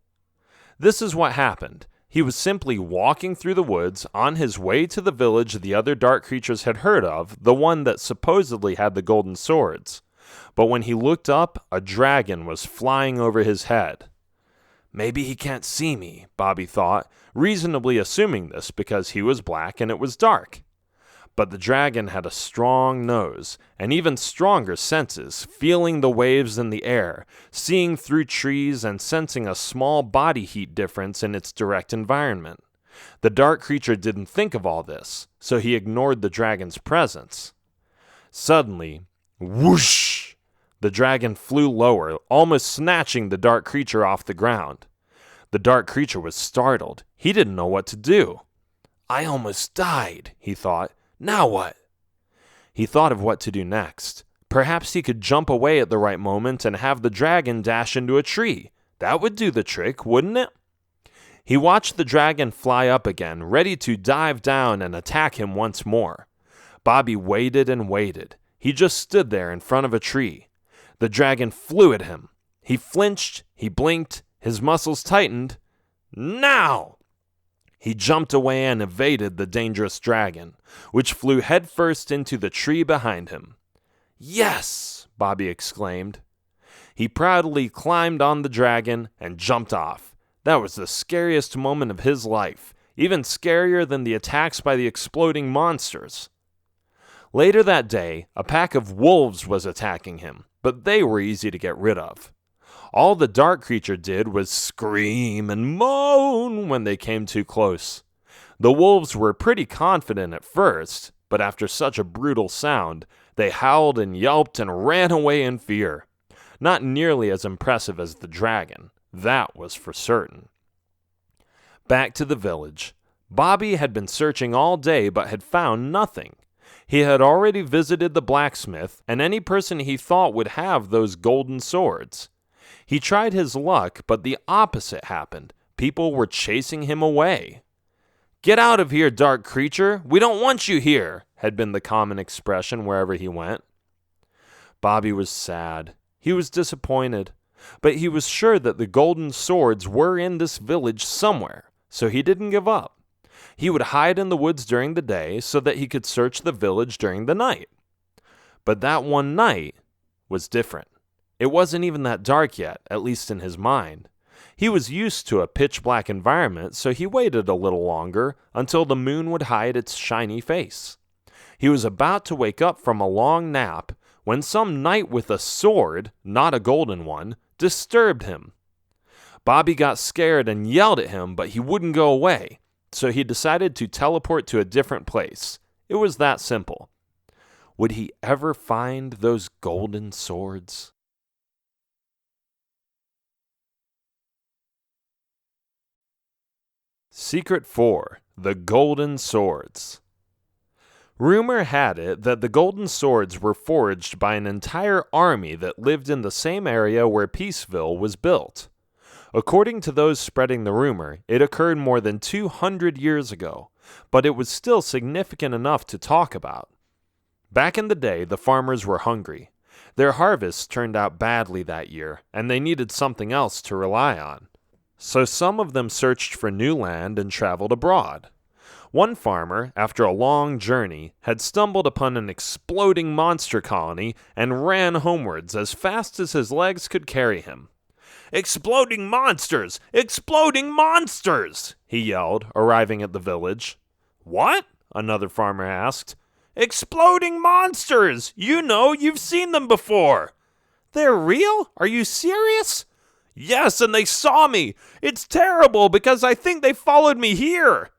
This is what happened. He was simply walking through the woods on his way to the village the other dark creatures had heard of, the one that supposedly had the golden swords. But when he looked up, a dragon was flying over his head. Maybe he can't see me, Bobby thought, reasonably assuming this because he was black and it was dark. But the dragon had a strong nose, and even stronger senses, feeling the waves in the air, seeing through trees and sensing a small body heat difference in its direct environment. The dark creature didn't think of all this, so he ignored the dragon's presence. Suddenly, whoosh! The dragon flew lower, almost snatching the dark creature off the ground. The dark creature was startled. He didn't know what to do. I almost died, he thought. Now what? He thought of what to do next. Perhaps he could jump away at the right moment and have the dragon dash into a tree. That would do the trick, wouldn't it? He watched the dragon fly up again, ready to dive down and attack him once more. Bobby waited and waited. He just stood there in front of a tree. The dragon flew at him. He flinched, he blinked, his muscles tightened. Now! He jumped away and evaded the dangerous dragon, which flew headfirst into the tree behind him. Yes! Bobby exclaimed. He proudly climbed on the dragon and jumped off. That was the scariest moment of his life, even scarier than the attacks by the exploding monsters. Later that day, a pack of wolves was attacking him, but they were easy to get rid of. All the dark creature did was scream and moan when they came too close. The wolves were pretty confident at first, but after such a brutal sound, they howled and yelped and ran away in fear. Not nearly as impressive as the dragon, that was for certain. Back to the village. Bobby had been searching all day but had found nothing. He had already visited the blacksmith and any person he thought would have those golden swords. He tried his luck, but the opposite happened. People were chasing him away. Get out of here, dark creature! We don't want you here! Had been the common expression wherever he went. Bobby was sad. He was disappointed. But he was sure that the golden swords were in this village somewhere, so he didn't give up. He would hide in the woods during the day so that he could search the village during the night. But that one night was different. It wasn't even that dark yet, at least in his mind. He was used to a pitch-black environment, so he waited a little longer until the moon would hide its shiny face. He was about to wake up from a long nap when some knight with a sword, not a golden one, disturbed him. Bobby got scared and yelled at him, but he wouldn't go away, so he decided to teleport to a different place. It was that simple. Would he ever find those golden swords? Secret 4: The Golden Swords. Rumor had it that the golden swords were forged by an entire army that lived in the same area where Peaceville was built. According to those spreading the rumor, it occurred more than 200 years ago, but it was still significant enough to talk about. Back in the day, the farmers were hungry. Their harvests turned out badly that year, and they needed something else to rely on. So some of them searched for new land and traveled abroad. One farmer, after a long journey, had stumbled upon an exploding monster colony and ran homewards as fast as his legs could carry him. "Exploding monsters! Exploding monsters!" he yelled, arriving at the village. "What?" another farmer asked. "Exploding monsters! You know, you've seen them before." "They're real? Are you serious?" "Yes, and they saw me. It's terrible because I think they followed me here."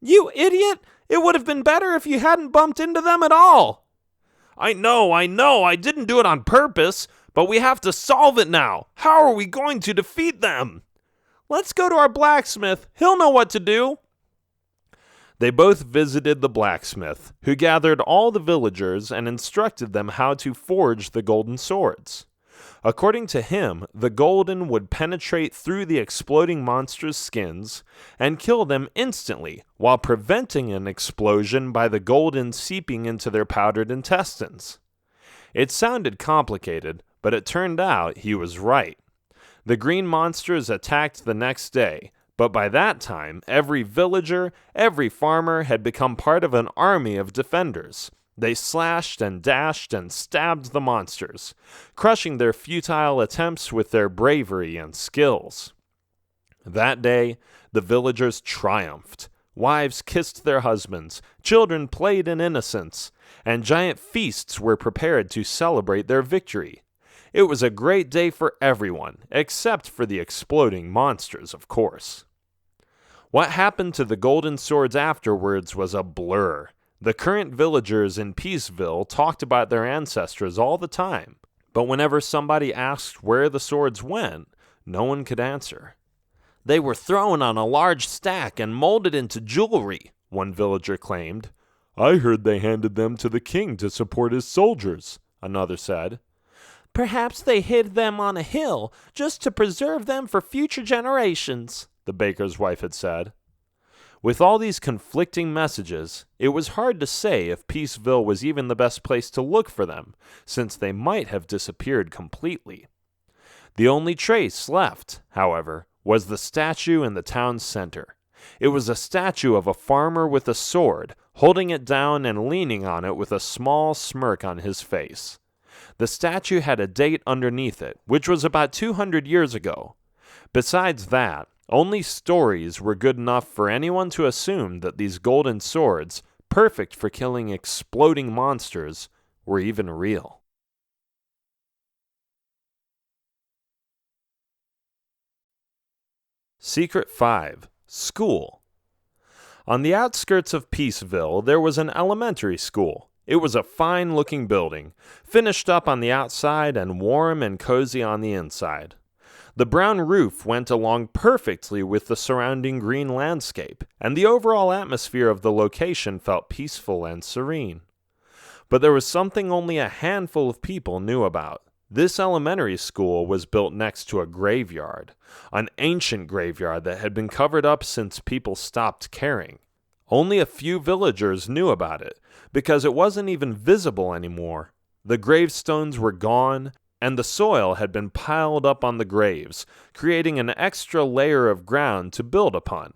"You idiot! It would have been better if you hadn't bumped into them at all." I know, I didn't do it on purpose, but we have to solve it now. How are we going to defeat them?" "Let's go to our blacksmith. He'll know what to do." They both visited the blacksmith, who gathered all the villagers and instructed them how to forge the golden swords. According to him, the golden would penetrate through the exploding monsters' skins and kill them instantly, while preventing an explosion by the golden seeping into their powdered intestines. It sounded complicated, but it turned out he was right. The green monsters attacked the next day, but by that time, every villager, every farmer had become part of an army of defenders. They slashed and dashed and stabbed the monsters, crushing their futile attempts with their bravery and skills. That day, the villagers triumphed. Wives kissed their husbands, children played in innocence, and giant feasts were prepared to celebrate their victory. It was a great day for everyone, except for the exploding monsters, of course. What happened to the golden swords afterwards was a blur. The current villagers in Peaceville talked about their ancestors all the time, but whenever somebody asked where the swords went, no one could answer. "They were thrown on a large stack and molded into jewelry," one villager claimed. "I heard they handed them to the king to support his soldiers," another said. "Perhaps they hid them on a hill just to preserve them for future generations," the baker's wife had said. With all these conflicting messages, it was hard to say if Peaceville was even the best place to look for them, since they might have disappeared completely. The only trace left, however, was the statue in the town's center. It was a statue of a farmer with a sword, holding it down and leaning on it with a small smirk on his face. The statue had a date underneath it, which was about 200 years ago. Besides that, only stories were good enough for anyone to assume that these golden swords, perfect for killing exploding monsters, were even real. Secret 5: School. On the outskirts of Peaceville, there was an elementary school. It was a fine-looking building, finished up on the outside and warm and cozy on the inside. The brown roof went along perfectly with the surrounding green landscape, and the overall atmosphere of the location felt peaceful and serene. But there was something only a handful of people knew about. This elementary school was built next to a graveyard, an ancient graveyard that had been covered up since people stopped caring. Only a few villagers knew about it, because it wasn't even visible anymore. The gravestones were gone, and the soil had been piled up on the graves, creating an extra layer of ground to build upon.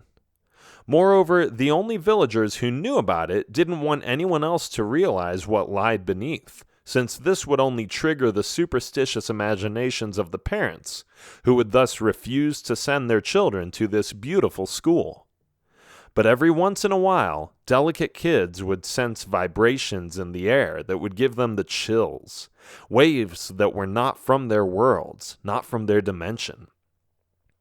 Moreover, the only villagers who knew about it didn't want anyone else to realize what lied beneath, since this would only trigger the superstitious imaginations of the parents, who would thus refuse to send their children to this beautiful school. But every once in a while, delicate kids would sense vibrations in the air that would give them the chills, waves that were not from their worlds, not from their dimension.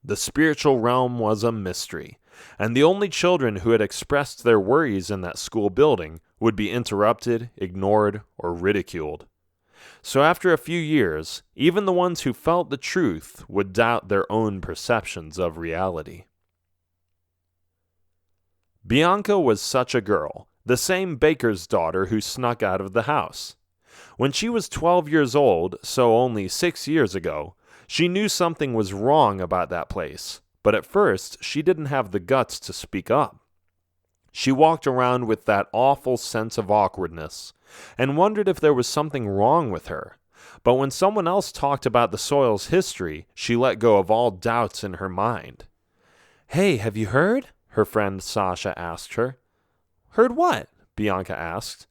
The spiritual realm was a mystery, and the only children who had expressed their worries in that school building would be interrupted, ignored, or ridiculed. So after a few years, even the ones who felt the truth would doubt their own perceptions of reality. Bianca was such a girl, the same baker's daughter who snuck out of the house. When she was 12 years old, so only 6 years ago, she knew something was wrong about that place, but at first she didn't have the guts to speak up. She walked around with that awful sense of awkwardness and wondered if there was something wrong with her. But when someone else talked about the soil's history, she let go of all doubts in her mind. "Hey, have you heard?" her friend Sasha asked her. "Heard what?" Bianca asked.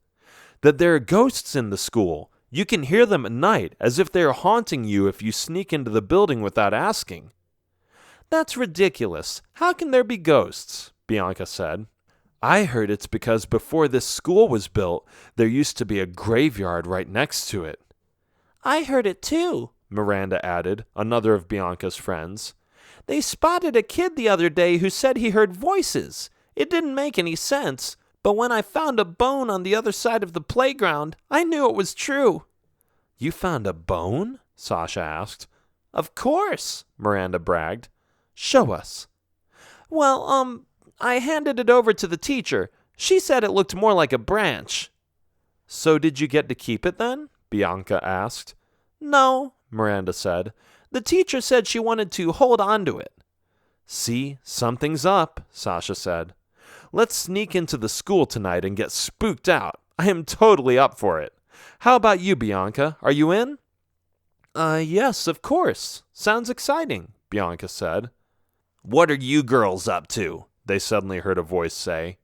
"That there are ghosts in the school. You can hear them at night, as if they are haunting you if you sneak into the building without asking." "That's ridiculous. How can there be ghosts?" Bianca said. "I heard it's because before this school was built, there used to be a graveyard right next to it." "I heard it too," Miranda added, another of Bianca's friends. "They spotted a kid the other day who said he heard voices. It didn't make any sense, but when I found a bone on the other side of the playground, I knew it was true." "You found a bone?" Sasha asked. "Of course," Miranda bragged. "Show us." "Well, I handed it over to the teacher. She said it looked more like a branch." "So did you get to keep it then?" Bianca asked. "No," Miranda said. "The teacher said she wanted to hold on to it." "See, something's up," Sasha said. "Let's sneak into the school tonight and get spooked out. I am totally up for it. How about you, Bianca? Are you in?" Yes, of course. Sounds exciting," Bianca said. "What are you girls up to?" they suddenly heard a voice say.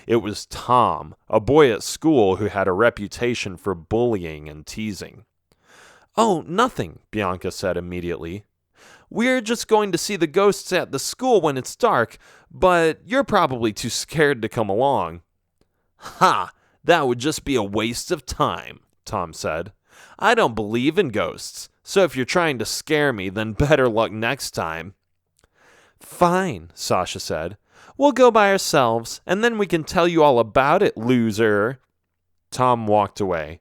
It was Tom, a boy at school who had a reputation for bullying and teasing. "Oh, nothing," Bianca said immediately. "We're just going to see the ghosts at the school when it's dark, but you're probably too scared to come along." "Ha! That would just be a waste of time," Tom said. "I don't believe in ghosts, so if you're trying to scare me, then better luck next time." "Fine," Sasha said. "We'll go by ourselves, and then we can tell you all about it, loser." Tom walked away.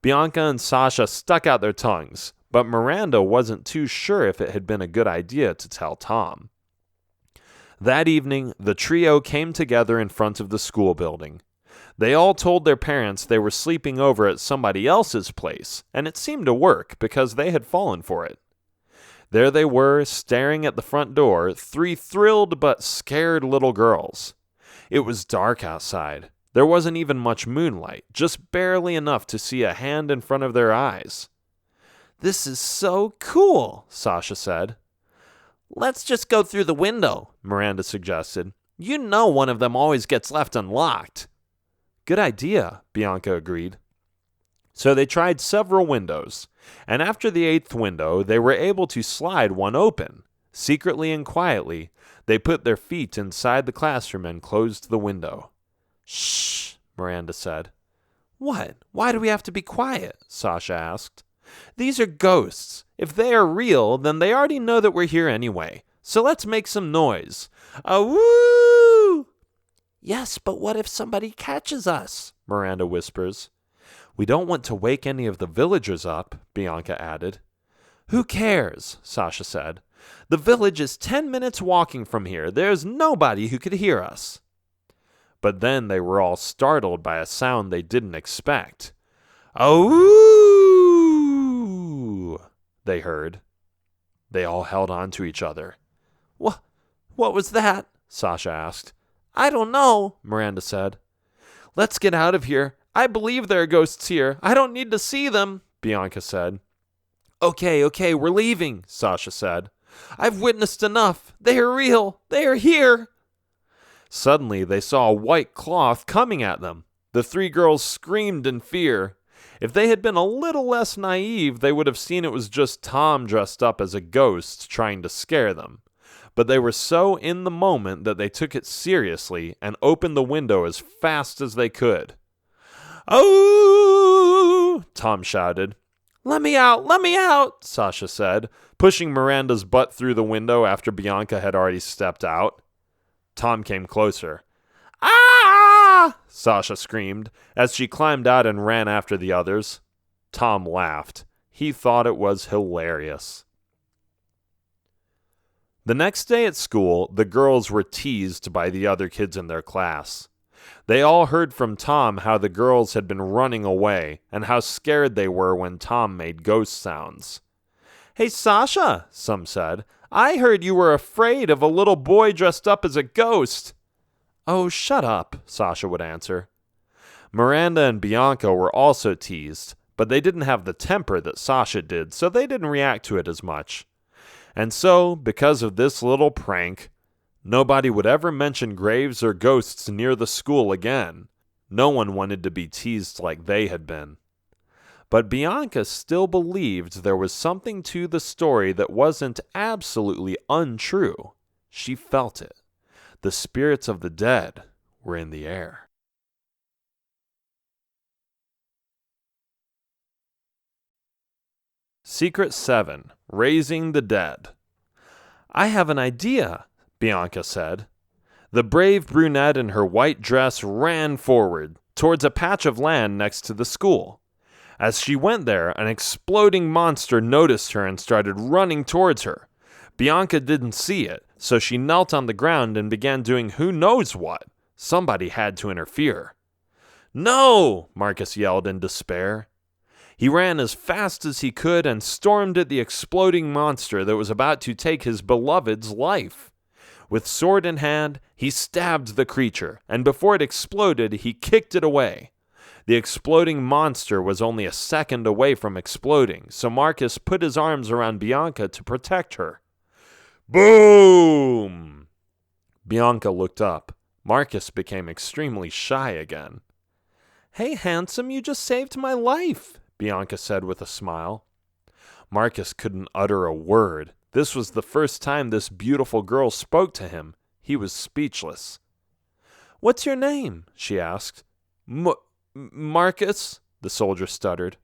Bianca and Sasha stuck out their tongues, but Miranda wasn't too sure if it had been a good idea to tell Tom. That evening, the trio came together in front of the school building. They all told their parents they were sleeping over at somebody else's place, and it seemed to work because they had fallen for it. There they were, staring at the front door, 3 thrilled but scared little girls. It was dark outside. There wasn't even much moonlight, just barely enough to see a hand in front of their eyes. "This is so cool," Sasha said. "Let's just go through the window," Miranda suggested. "You know one of them always gets left unlocked." "Good idea," Bianca agreed. So they tried several windows, and after the 8th window, they were able to slide one open. Secretly and quietly, they put their feet inside the classroom and closed the window. "Shh," Miranda said. "What? Why do we have to be quiet?" Sasha asked. "These are ghosts. If they are real, then they already know that we're here anyway. So let's make some noise. Woo! "Yes, but what if somebody catches us?" Miranda whispers. "We don't want to wake any of the villagers up," Bianca added. "Who cares?" Sasha said. "The village is 10 minutes walking from here. There's nobody who could hear us." But then they were all startled by a sound they didn't expect. "Oh!" they heard. They all held on to each other. What was that?" Sasha asked. "I don't know," Miranda said. "Let's get out of here. I believe there are ghosts here. I don't need to see them," Bianca said. Okay, we're leaving," Sasha said. "I've witnessed enough. They are real. They are here." Suddenly, they saw a white cloth coming at them. The 3 girls screamed in fear. If they had been a little less naive, they would have seen it was just Tom dressed up as a ghost trying to scare them. But they were so in the moment that they took it seriously and opened the window as fast as they could. "Oh!" Tom shouted. "Let me out," Sasha said, pushing Miranda's butt through the window after Bianca had already stepped out. Tom came closer. "Ah!" Sasha screamed as she climbed out and ran after the others. Tom laughed. He thought it was hilarious. The next day at school, the girls were teased by the other kids in their class. They all heard from Tom how the girls had been running away and how scared they were when Tom made ghost sounds. "Hey, Sasha," some said, "I heard you were afraid of a little boy dressed up as a ghost." "Oh, shut up," Sasha would answer. Miranda and Bianca were also teased, but they didn't have the temper that Sasha did, so they didn't react to it as much. And so, because of this little prank, nobody would ever mention graves or ghosts near the school again. No one wanted to be teased like they had been. But Bianca still believed there was something to the story that wasn't absolutely untrue. She felt it. The spirits of the dead were in the air. Secret 7. Raising the Dead. "I have an idea," Bianca said. The brave brunette in her white dress ran forward, towards a patch of land next to the school. As she went there, an exploding monster noticed her and started running towards her. Bianca didn't see it, so she knelt on the ground and began doing who knows what. Somebody had to interfere. "No!" Marcus yelled in despair. He ran as fast as he could and stormed at the exploding monster that was about to take his beloved's life. With sword in hand, he stabbed the creature, and before it exploded, he kicked it away. The exploding monster was only a second away from exploding, so Marcus put his arms around Bianca to protect her. Boom! Bianca looked up. Marcus became extremely shy again. "Hey, handsome, you just saved my life," Bianca said with a smile. Marcus couldn't utter a word. This was the first time this beautiful girl spoke to him. He was speechless. "What's your name?" she asked. Marcus," the soldier stuttered.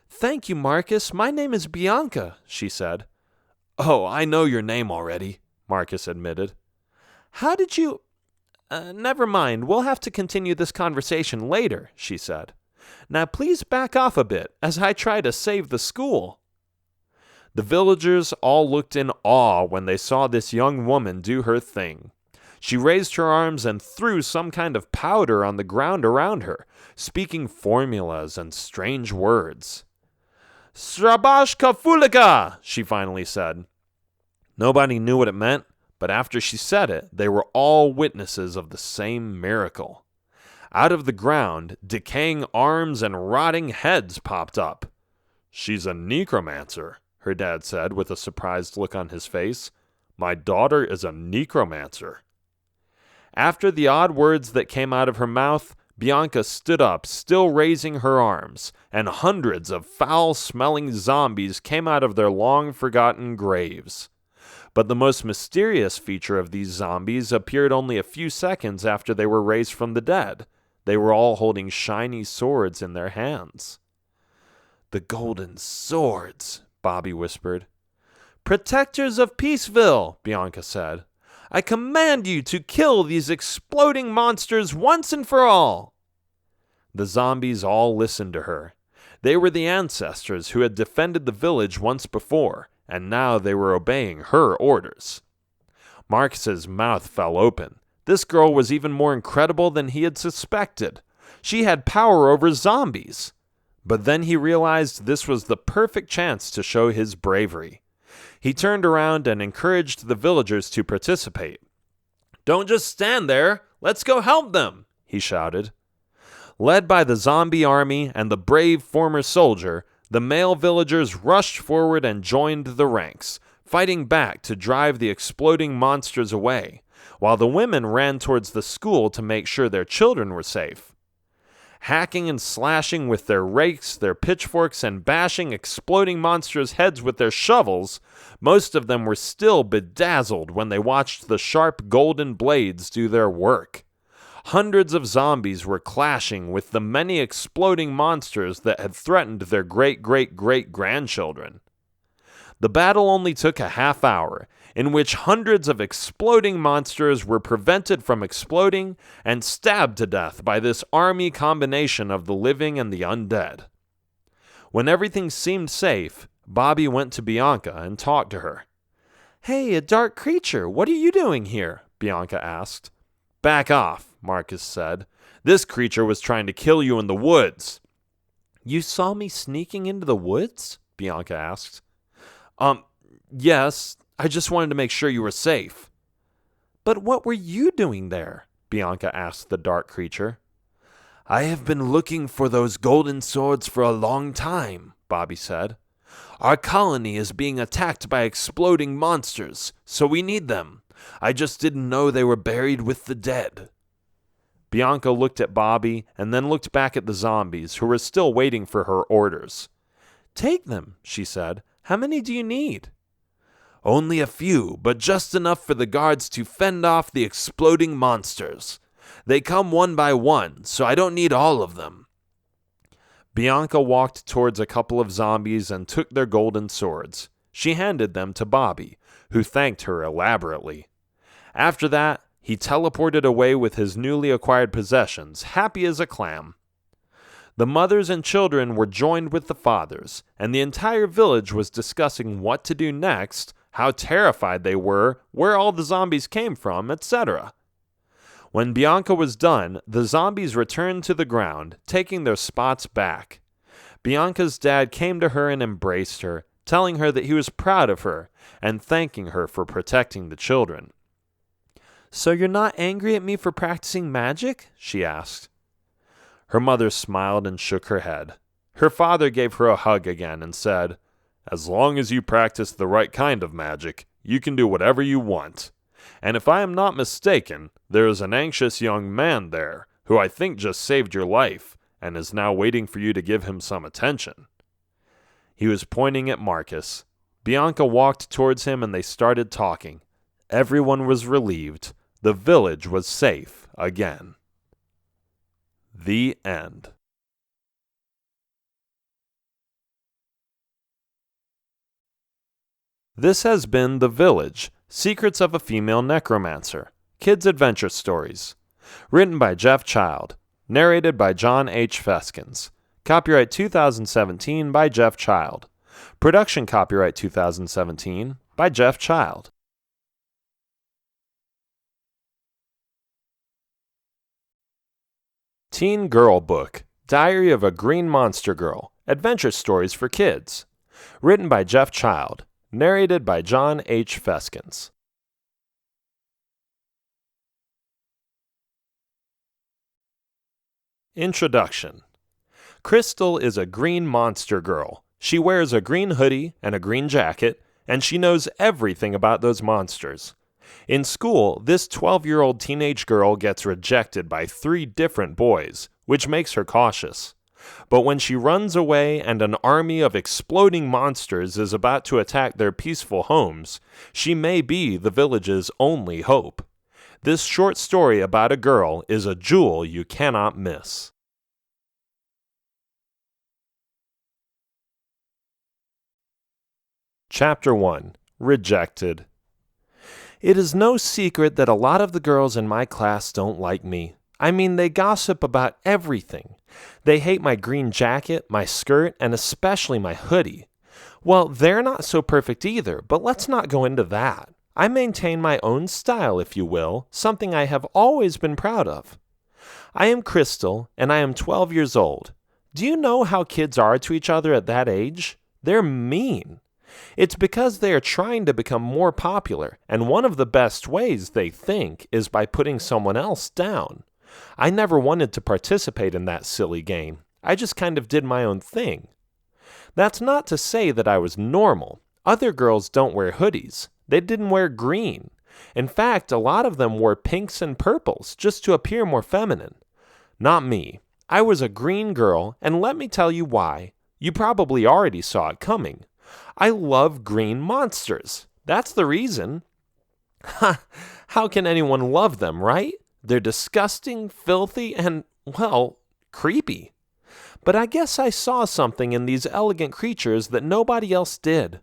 "Thank you, Marcus. My name is Bianca," she said. "Oh, I know your name already," Marcus admitted. "How did you—" Never mind, we'll have to continue this conversation later," she said. "Now please back off a bit as I try to save the school." The villagers all looked in awe when they saw this young woman do her thing. She raised her arms and threw some kind of powder on the ground around her, speaking formulas and strange words. "Strabash Kafulika," she finally said. Nobody knew what it meant, but after she said it, they were all witnesses of the same miracle. Out of the ground, decaying arms and rotting heads popped up. "She's a necromancer," her dad said with a surprised look on his face. "My daughter is a necromancer." After the odd words that came out of her mouth, Bianca stood up, still raising her arms, and hundreds of foul-smelling zombies came out of their long-forgotten graves. But the most mysterious feature of these zombies appeared only a few seconds after they were raised from the dead. They were all holding shiny swords in their hands. "The golden swords," Bobby whispered. "Protectors of Peaceville," Bianca said. "I command you to kill these exploding monsters once and for all." The zombies all listened to her. They were the ancestors who had defended the village once before, and now they were obeying her orders. Marcus's mouth fell open. This girl was even more incredible than he had suspected. She had power over zombies. But then he realized this was the perfect chance to show his bravery. He turned around and encouraged the villagers to participate. "Don't just stand there. Let's go help them," he shouted. Led by the zombie army and the brave former soldier, the male villagers rushed forward and joined the ranks, fighting back to drive the exploding monsters away, while the women ran towards the school to make sure their children were safe. hacking and slashing with their rakes, their pitchforks, and bashing exploding monsters' heads with their shovels, most of them were still bedazzled when they watched the sharp golden blades do their work. Hundreds of zombies were clashing with the many exploding monsters that had threatened their great-great-great-grandchildren. The battle only took a half hour, in which hundreds of exploding monsters were prevented from exploding and stabbed to death by this army combination of the living and the undead. When everything seemed safe, Bobby went to Bianca and talked to her. "Hey, a dark creature, what are you doing here?" Bianca asked. "Back off," Marcus said. "This creature was trying to kill you in the woods." "You saw me sneaking into the woods?" Bianca asked. Yes, I just wanted to make sure you were safe." "But what were you doing there?" Bianca asked the dark creature. "I have been looking for those golden swords for a long time," Bobby said. "Our colony is being attacked by exploding monsters, so we need them. I just didn't know they were buried with the dead." Bianca looked at Bobby and then looked back at the zombies, who were still waiting for her orders. "Take them," she said. "How many do you need?" "Only a few, but just enough for the guards to fend off the exploding monsters. They come one by one, so I don't need all of them." Bianca walked towards a couple of zombies and took their golden swords. She handed them to Bobby, who thanked her elaborately. After that, he teleported away with his newly acquired possessions, happy as a clam. The mothers and children were joined with the fathers, and the entire village was discussing what to do next, how terrified they were, where all the zombies came from, etc. When Bianca was done, the zombies returned to the ground, taking their spots back. Bianca's dad came to her and embraced her, telling her that he was proud of her, and thanking her for protecting the children. "So you're not angry at me for practicing magic?" she asked. Her mother smiled and shook her head. Her father gave her a hug again and said, "As long as you practice the right kind of magic, you can do whatever you want. And if I am not mistaken, there is an anxious young man there, who I think just saved your life, and is now waiting for you to give him some attention." He was pointing at Marcus. Bianca walked towards him and they started talking. Everyone was relieved. The village was safe again. The end. This has been The Village, Secrets of a Female Necromancer, Kids' Adventure Stories. Written by Jeff Child. Narrated by John H. Feskins. Copyright 2017 by Jeff Child. Production copyright 2017 by Jeff Child. Teen Girl Book, Diary of a Green Monster Girl, Adventure Stories for Kids. Written by Jeff Child. Narrated by John H. Feskins. Introduction. Crystal is a green monster girl. She wears a green hoodie and a green jacket, and she knows everything about those monsters. In school, this 12-year-old teenage girl gets rejected by 3 different boys, which makes her cautious. But when she runs away and an army of exploding monsters is about to attack their peaceful homes, she may be the village's only hope. This short story about a girl is a jewel you cannot miss. Chapter 1. Rejected. It is no secret that a lot of the girls in my class don't like me. I mean, they gossip about everything. They hate my green jacket, my skirt, and especially my hoodie. Well, they're not so perfect either, but let's not go into that. I maintain my own style, if you will, something I have always been proud of. I am Crystal, and I am 12 years old. Do you know how kids are to each other at that age? They're mean. It's because they are trying to become more popular, and one of the best ways, they think, is by putting someone else down. I never wanted to participate in that silly game. I just kind of did my own thing. That's not to say that I was normal. Other girls don't wear hoodies. They didn't wear green. In fact, a lot of them wore pinks and purples just to appear more feminine. Not me. I was a green girl, and let me tell you why. You probably already saw it coming. I love green monsters. That's the reason. Ha! How can anyone love them, right? They're disgusting, filthy, and, well, creepy. But I guess I saw something in these elegant creatures that nobody else did.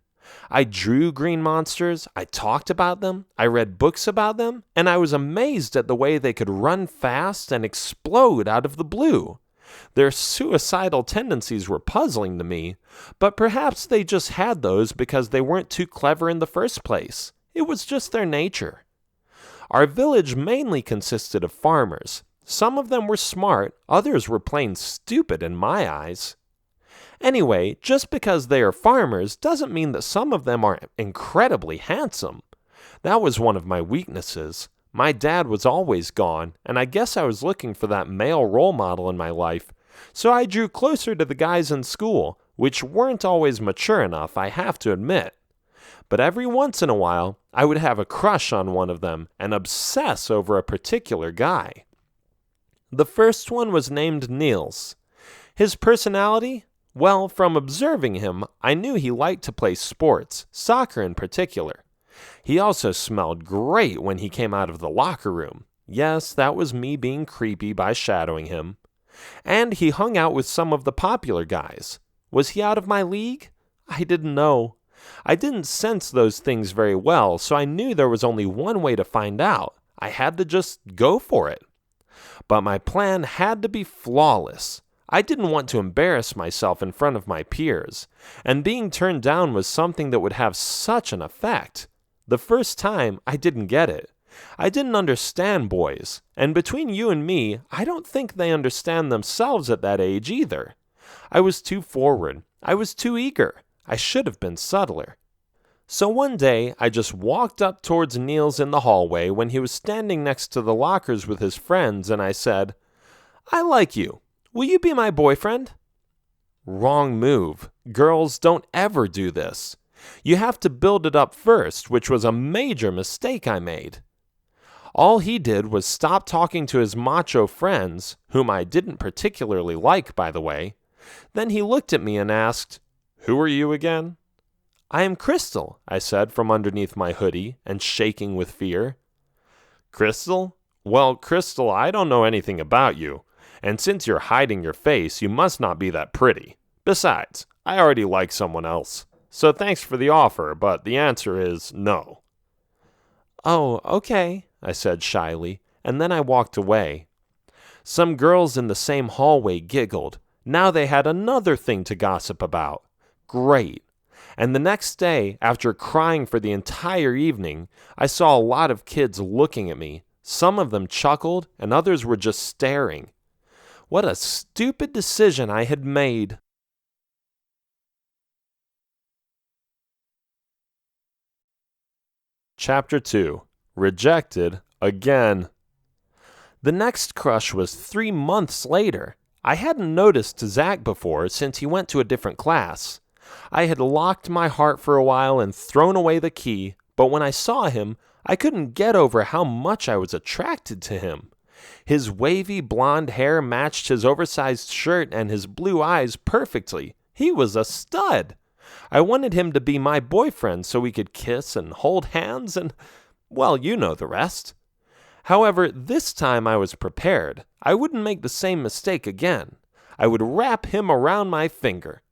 I drew green monsters, I talked about them, I read books about them, and I was amazed at the way they could run fast and explode out of the blue. Their suicidal tendencies were puzzling to me, but perhaps they just had those because they weren't too clever in the first place. It was just their nature. Our village mainly consisted of farmers. Some of them were smart, others were plain stupid in my eyes. Anyway, just because they are farmers doesn't mean that some of them are incredibly handsome. That was one of my weaknesses. My dad was always gone, and I guess I was looking for that male role model in my life, so I drew closer to the guys in school, which weren't always mature enough, I have to admit. But every once in a while, I would have a crush on one of them and obsess over a particular guy. The first one was named Niels. His personality? Well, from observing him, I knew he liked to play sports, soccer in particular. He also smelled great when he came out of the locker room. Yes, that was me being creepy by shadowing him. And he hung out with some of the popular guys. Was he out of my league? I didn't know. I didn't sense those things very well, so I knew there was only one way to find out. I had to just go for it. But my plan had to be flawless. I didn't want to embarrass myself in front of my peers, and being turned down was something that would have such an effect. The first time, I didn't get it. I didn't understand boys, and between you and me, I don't think they understand themselves at that age either. I was too forward. I was too eager. I should have been subtler. So one day, I just walked up towards Niels in the hallway when he was standing next to the lockers with his friends, and I said, "I like you. Will you be my boyfriend?" Wrong move. Girls don't ever do this. You have to build it up first, which was a major mistake I made. All he did was stop talking to his macho friends, whom I didn't particularly like, by the way. Then he looked at me and asked, "Who are you again?" "I am Crystal," I said from underneath my hoodie and shaking with fear. "Crystal? Well, Crystal, I don't know anything about you. And since you're hiding your face, you must not be that pretty. Besides, I already like someone else. So thanks for the offer, but the answer is no." "Oh, okay," I said shyly, and then I walked away. Some girls in the same hallway giggled. Now they had another thing to gossip about. Great. And the next day, after crying for the entire evening, I saw a lot of kids looking at me. Some of them chuckled, and others were just staring. What a stupid decision I had made. Chapter 2. Rejected Again. The next crush was 3 months later. I hadn't noticed Zach before since he went to a different class. I had locked my heart for a while and thrown away the key, but when I saw him, I couldn't get over how much I was attracted to him. His wavy blonde hair matched his oversized shirt and his blue eyes perfectly. He was a stud. I wanted him to be my boyfriend so we could kiss and hold hands and, well, you know the rest. However, this time I was prepared. I wouldn't make the same mistake again. I would wrap him around my finger.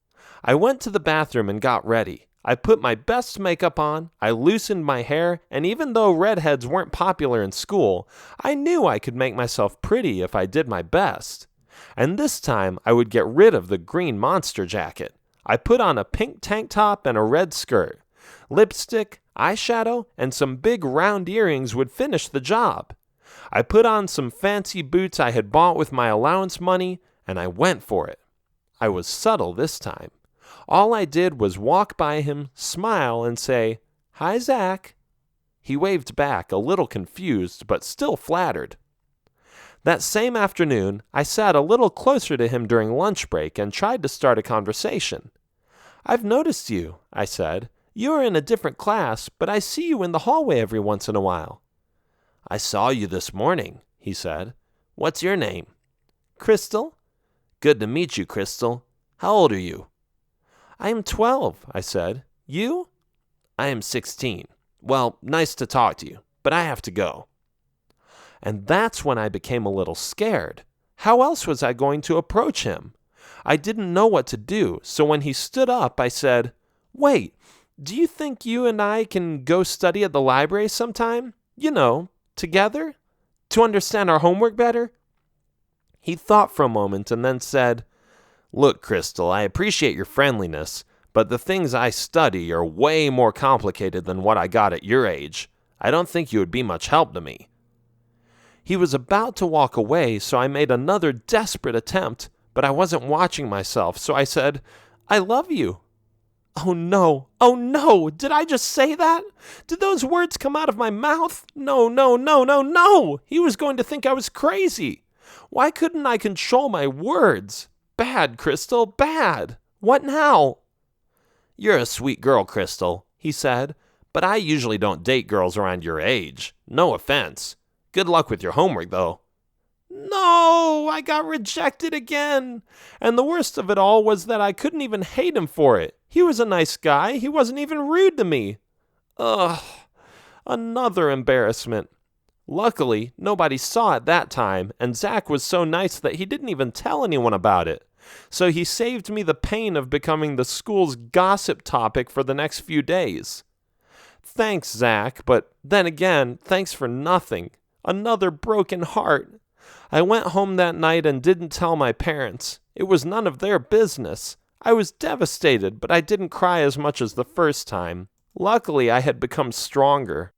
I went to the bathroom and got ready. I put my best makeup on, I loosened my hair, and even though redheads weren't popular in school, I knew I could make myself pretty if I did my best. And this time I would get rid of the green monster jacket. I put on a pink tank top and a red skirt. Lipstick, eyeshadow, and some big round earrings would finish the job. I put on some fancy boots I had bought with my allowance money, and I went for it. I was subtle this time. All I did was walk by him, smile, and say, "Hi, Zach." He waved back, a little confused, but still flattered. That same afternoon, I sat a little closer to him during lunch break and tried to start a conversation. "I've noticed you," I said. "You are in a different class, but I see you in the hallway every once in a while." "I saw you this morning," he said. "What's your name?" "Crystal." Good to meet you, Crystal. How old are you? I am 12, I said. You? I am 16. Well, nice to talk to you, but I have to go. And that's when I became a little scared. How else was I going to approach him? I didn't know what to do, so when he stood up, I said, Wait, do you think you and I can go study at the library sometime? You know, together? To understand our homework better? He thought for a moment and then said, Look, Crystal, I appreciate your friendliness, but the things I study are way more complicated than what I got at your age. I don't think you would be much help to me. He was about to walk away, so I made another desperate attempt, but I wasn't watching myself, so I said, I love you. Oh no, did I just say that? Did those words come out of my mouth? No. He was going to think I was crazy. Why couldn't I control my words? Bad, Crystal, bad. What now? You're a sweet girl, Crystal, he said, but I usually don't date girls around your age. No offense. Good luck with your homework, though. No, I got rejected again. And the worst of it all was that I couldn't even hate him for it. He was a nice guy. He wasn't even rude to me. Ugh, another embarrassment. Luckily, nobody saw it that time, and Zach was so nice that he didn't even tell anyone about it. So he saved me the pain of becoming the school's gossip topic for the next few days. Thanks, Zach, but then again, thanks for nothing. Another broken heart. I went home that night and didn't tell my parents. It was none of their business. I was devastated, but I didn't cry as much as the first time. Luckily, I had become stronger.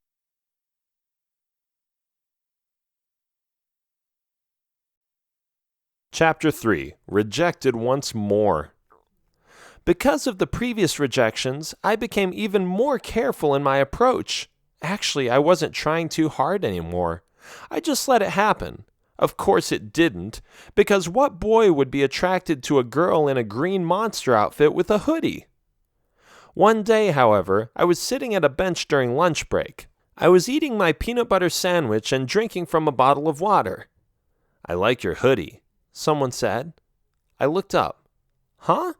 Chapter 3. Rejected Once More. Because of the previous rejections, I became even more careful in my approach. Actually, I wasn't trying too hard anymore. I just let it happen. Of course it didn't, because what boy would be attracted to a girl in a green monster outfit with a hoodie? One day, however, I was sitting at a bench during lunch break. I was eating my peanut butter sandwich and drinking from a bottle of water. I like your hoodie, someone said. I looked up. Huh?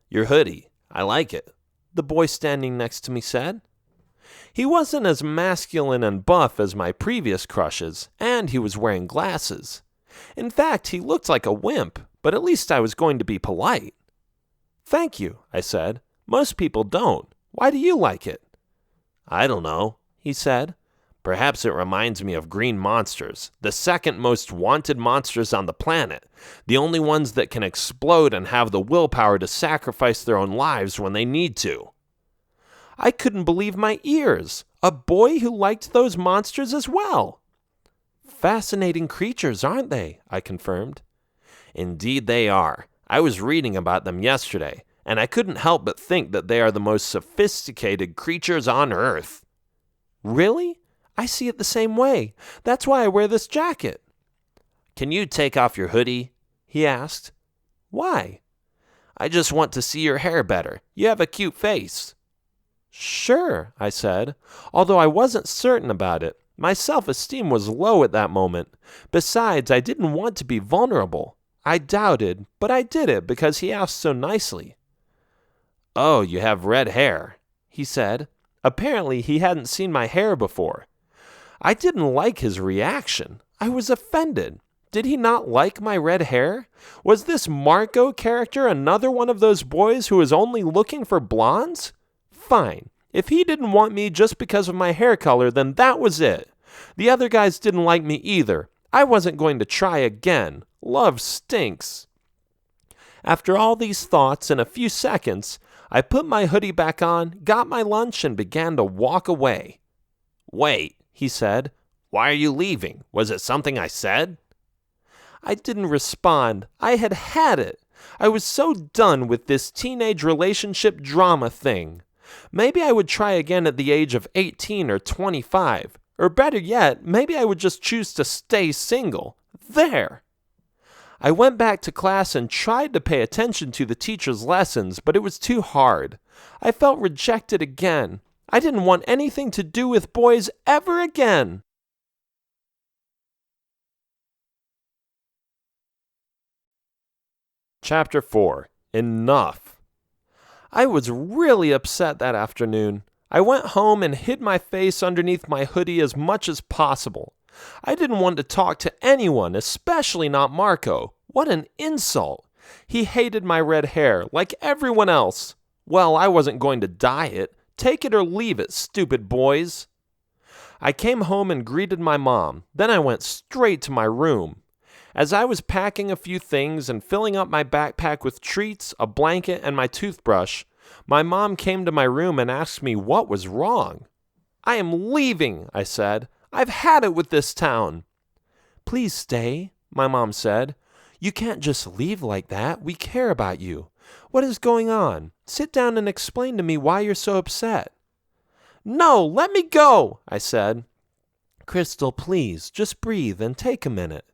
Your hoodie. I like it, the boy standing next to me said. He wasn't as masculine and buff as my previous crushes, and he was wearing glasses. In fact, he looked like a wimp, but at least I was going to be polite. Thank you, I said. Most people don't. Why do you like it? I don't know, he said. Perhaps it reminds me of green monsters, the second most wanted monsters on the planet, the only ones that can explode and have the willpower to sacrifice their own lives when they need to. I couldn't believe my ears. A boy who liked those monsters as well. Fascinating creatures, aren't they? I confirmed. Indeed they are. I was reading about them yesterday, and I couldn't help but think that they are the most sophisticated creatures on Earth. Really? I see it the same way. That's why I wear this jacket. Can you take off your hoodie? He asked. Why? I just want to see your hair better. You have a cute face. Sure, I said, although I wasn't certain about it. My self-esteem was low at that moment. Besides, I didn't want to be vulnerable. I doubted, but I did it because he asked so nicely. Oh, you have red hair, he said. Apparently, he hadn't seen my hair before. I didn't like his reaction. I was offended. Did he not like my red hair? Was this Marco character another one of those boys who was only looking for blondes? Fine. If he didn't want me just because of my hair color, then that was it. The other guys didn't like me either. I wasn't going to try again. Love stinks. After all these thoughts, in a few seconds, I put my hoodie back on, got my lunch, and began to walk away. Wait, he said. Why are you leaving? Was it something I said? I didn't respond. I had had it. I was so done with this teenage relationship drama thing. Maybe I would try again at the age of 18 or 25. Or better yet, maybe I would just choose to stay single. There! I went back to class and tried to pay attention to the teacher's lessons, but it was too hard. I felt rejected again. I didn't want anything to do with boys ever again. Chapter 4. Enough. I was really upset that afternoon. I went home and hid my face underneath my hoodie as much as possible. I didn't want to talk to anyone, especially not Marco. What an insult! He hated my red hair, like everyone else. Well, I wasn't going to dye it. Take it or leave it, stupid boys. I came home and greeted my mom. Then I went straight to my room. As I was packing a few things and filling up my backpack with treats, a blanket, and my toothbrush, my mom came to my room and asked me what was wrong. "I am leaving," I said. "I've had it with this town." "Please stay," my mom said. "You can't just leave like that. We care about you. What is going on? Sit down and explain to me why you're so upset." "No, let me go," I said. "Crystal, please, just breathe and take a minute."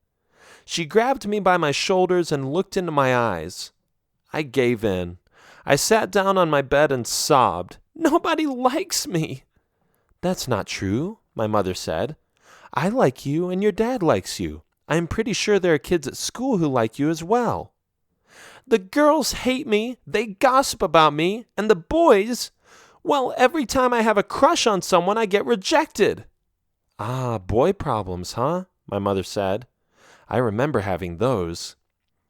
She grabbed me by my shoulders and looked into my eyes. I gave in. I sat down on my bed and sobbed. "Nobody likes me." "That's not true," my mother said. "I like you and your dad likes you. I'm pretty sure there are kids at school who like you as well." "The girls hate me, they gossip about me, and the boys, well, every time I have a crush on someone, I get rejected." "Ah, boy problems, huh?" my mother said. I remember having those.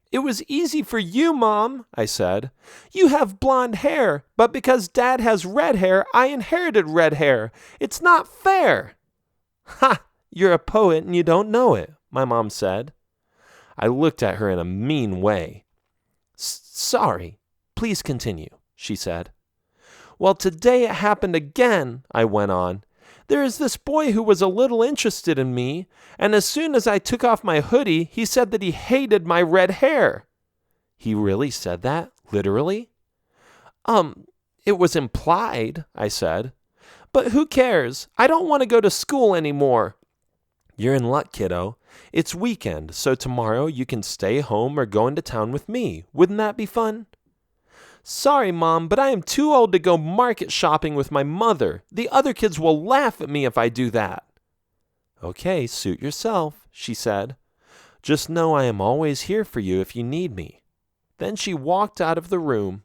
"It was easy for you, Mom," I said. "You have blonde hair, but because Dad has red hair, I inherited red hair. It's not fair." "Ha! You're a poet and you don't know it," my mom said. I looked at her in a mean way. "Sorry. Please continue," she said. "Well, today it happened again," I went on. "There is this boy who was a little interested in me, and as soon as I took off my hoodie, he said that he hated my red hair." "He really said that? Literally?" It was implied," I said. "But who cares? I don't want to go to school anymore." "You're in luck, kiddo. It's weekend, so tomorrow you can stay home or go into town with me. Wouldn't that be fun?" "Sorry, Mom, but I am too old to go market shopping with my mother. The other kids will laugh at me if I do that." "Okay, suit yourself," she said. "Just know I am always here for you if you need me." Then she walked out of the room.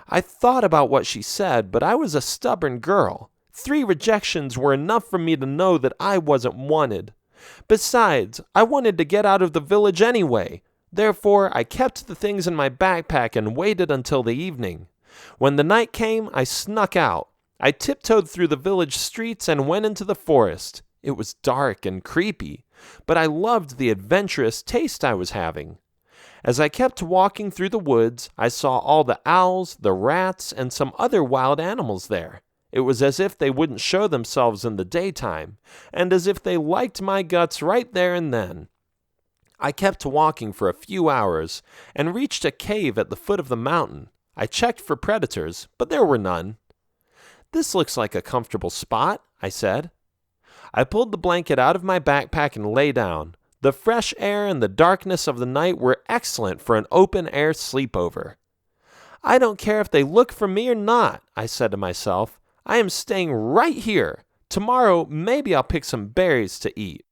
I thought about what she said, but I was a stubborn girl. 3 rejections were enough for me to know that I wasn't wanted. Besides, I wanted to get out of the village anyway. Therefore, I kept the things in my backpack and waited until the evening. When the night came, I snuck out. I tiptoed through the village streets and went into the forest. It was dark and creepy, but I loved the adventurous taste I was having. As I kept walking through the woods, I saw all the owls, the rats, and some other wild animals there. It was as if they wouldn't show themselves in the daytime, and as if they liked my guts right there and then. I kept walking for a few hours and reached a cave at the foot of the mountain. I checked for predators, but there were none. "This looks like a comfortable spot," I said. I pulled the blanket out of my backpack and lay down. The fresh air and the darkness of the night were excellent for an open-air sleepover. "I don't care if they look for me or not," I said to myself. "I am staying right here. Tomorrow, maybe I'll pick some berries to eat."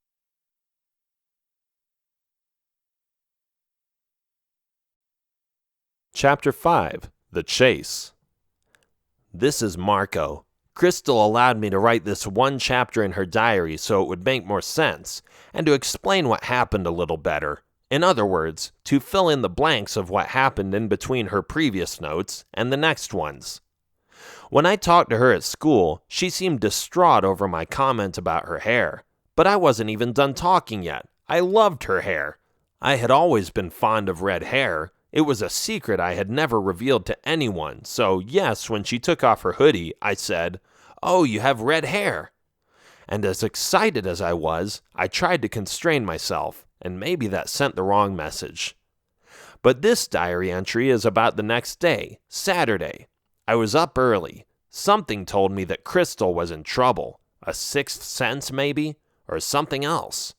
Chapter 5. The Chase. This is Marco. Crystal allowed me to write this one chapter in her diary so it would make more sense, and to explain what happened a little better. In other words, to fill in the blanks of what happened in between her previous notes and the next ones. When I talked to her at school, she seemed distraught over my comment about her hair. But I wasn't even done talking yet. I loved her hair. I had always been fond of red hair. It was a secret I had never revealed to anyone, so yes, when she took off her hoodie, I said, "Oh, you have red hair." And as excited as I was, I tried to constrain myself, and maybe that sent the wrong message. But this diary entry is about the next day, Saturday. I was up early. Something told me that Crystal was in trouble. A sixth sense, maybe? Or something else.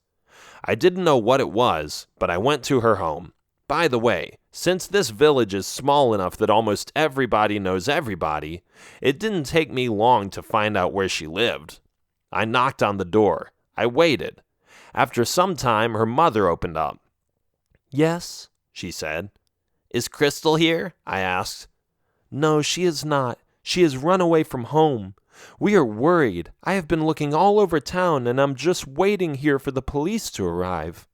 I didn't know what it was, but I went to her home. By the way, since this village is small enough that almost everybody knows everybody, it didn't take me long to find out where she lived. I knocked on the door. I waited. After some time, her mother opened up. "Yes," she said. Is Crystal here? I asked. No, she is not. She has run away from home. We are worried. I have been looking all over town, and I'm just waiting here for the police to arrive.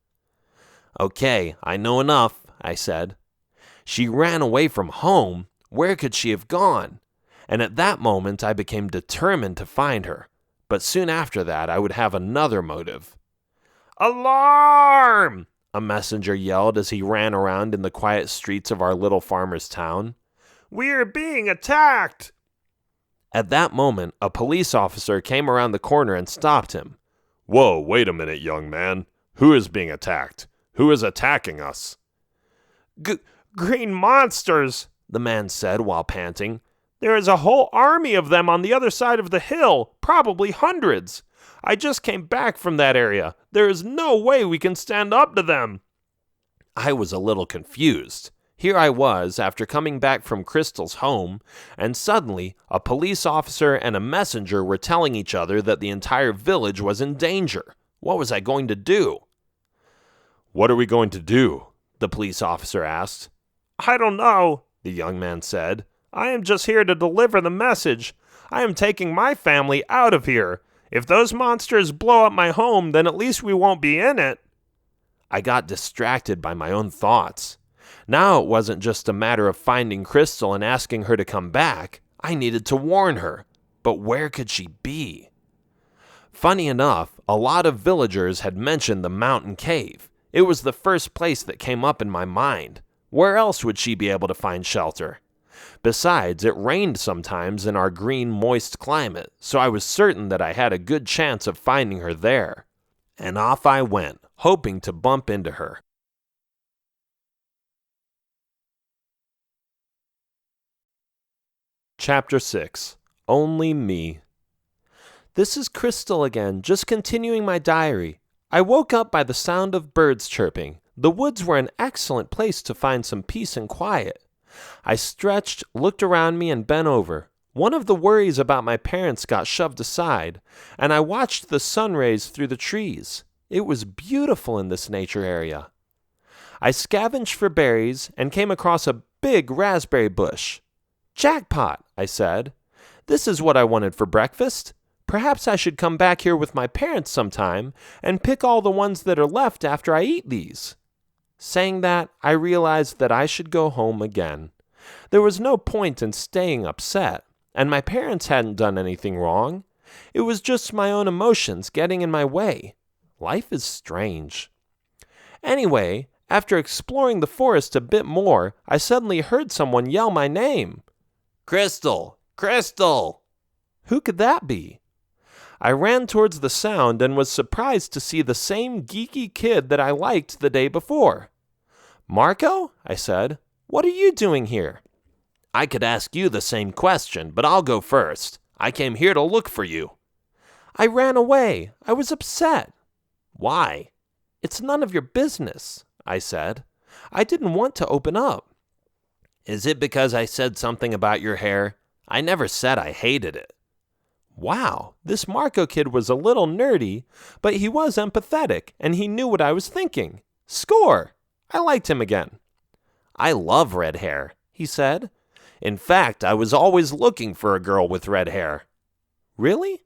Okay, I know enough, I said. She ran away from home? Where could she have gone? And at that moment I became determined to find her. But soon after that I would have another motive. Alarm! A messenger yelled as he ran around in the quiet streets of our little farmer's town. We are being attacked! At that moment, a police officer came around the corner and stopped him. Whoa, wait a minute, young man. Who is being attacked? Who is attacking us? Green monsters, the man said while panting. There is a whole army of them on the other side of the hill, probably hundreds. I just came back from that area. There is no way we can stand up to them. I was a little confused. Here I was, after coming back from Crystal's home, and suddenly a police officer and a messenger were telling each other that the entire village was in danger. What was I going to do? What are we going to do? The police officer asked. I don't know, the young man said. I am just here to deliver the message. I am taking my family out of here. If those monsters blow up my home, then at least we won't be in it. I got distracted by my own thoughts. Now it wasn't just a matter of finding Crystal and asking her to come back. I needed to warn her. But where could she be? Funny enough, a lot of villagers had mentioned the mountain cave. It was the first place that came up in my mind. Where else would she be able to find shelter? Besides, it rained sometimes in our green, moist climate, so I was certain that I had a good chance of finding her there. And off I went, hoping to bump into her. Chapter 6. Only Me. This is Crystal again, just continuing my diary. I woke up by the sound of birds chirping. The woods were an excellent place to find some peace and quiet. I stretched, looked around me, and bent over. One of the worries about my parents got shoved aside, and I watched the sun rays through the trees. It was beautiful in this nature area. I scavenged for berries and came across a big raspberry bush. Jackpot, I said. This is what I wanted for breakfast. Perhaps I should come back here with my parents sometime and pick all the ones that are left after I eat these. Saying that, I realized that I should go home again. There was no point in staying upset, and my parents hadn't done anything wrong. It was just my own emotions getting in my way. Life is strange. Anyway, after exploring the forest a bit more, I suddenly heard someone yell my name. Crystal! Crystal! Who could that be? I ran towards the sound and was surprised to see the same geeky kid that I liked the day before. Marco? I said. What are you doing here? I could ask you the same question, but I'll go first. I came here to look for you. I ran away. I was upset. Why? It's none of your business, I said. I didn't want to open up. Is it because I said something about your hair? I never said I hated it. Wow, this Marco kid was a little nerdy, but he was empathetic, and he knew what I was thinking. Score! I liked him again. I love red hair, he said. In fact, I was always looking for a girl with red hair. Really?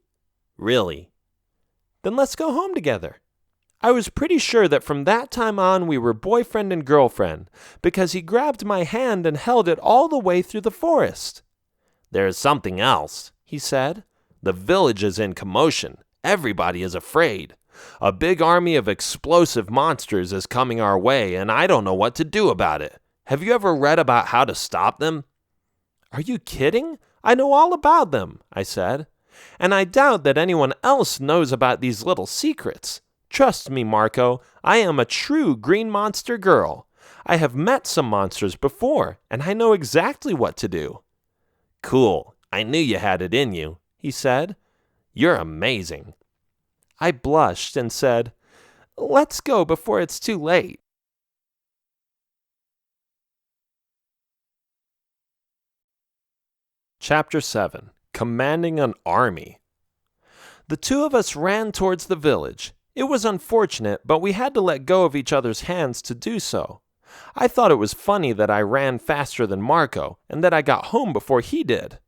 Really. Then let's go home together. I was pretty sure that from that time on we were boyfriend and girlfriend, because he grabbed my hand and held it all the way through the forest. There's something else, he said. The village is in commotion. Everybody is afraid. A big army of explosive monsters is coming our way, and I don't know what to do about it. Have you ever read about how to stop them? Are you kidding? I know all about them, I said. And I doubt that anyone else knows about these little secrets. Trust me, Marco, I am a true green monster girl. I have met some monsters before, and I know exactly what to do. Cool. I knew you had it in you, he said. You're amazing. I blushed and said, Let's go before it's too late. Chapter 7. Commanding an Army. The two of us ran towards the village. It was unfortunate, but we had to let go of each other's hands to do so. I thought it was funny that I ran faster than Marco and that I got home before he did.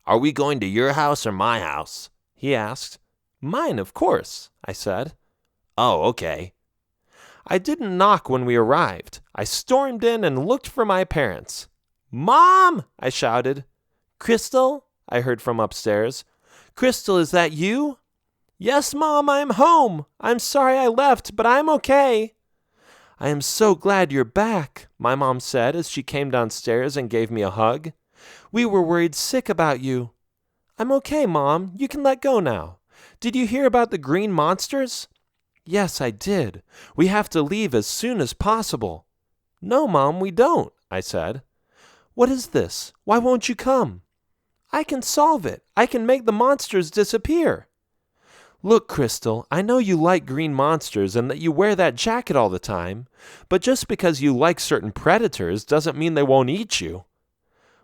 "Are we going to your house or my house?" he asked. "Mine, of course," I said. "Oh, okay." I didn't knock when we arrived. I stormed in and looked for my parents. "Mom!" I shouted. "Crystal?" I heard from upstairs. "Crystal, is that you?" "Yes, Mom, I'm home. I'm sorry I left, but I'm okay." "I am so glad you're back," my mom said as she came downstairs and gave me a hug. "We were worried sick about you." "I'm okay, Mom. You can let go now. Did you hear about the green monsters?" "Yes, I did. We have to leave as soon as possible." "No, Mom, we don't," I said. "What is this? Why won't you come?" "I can solve it. I can make the monsters disappear." "Look, Crystal, I know you like green monsters and that you wear that jacket all the time, but just because you like certain predators doesn't mean they won't eat you."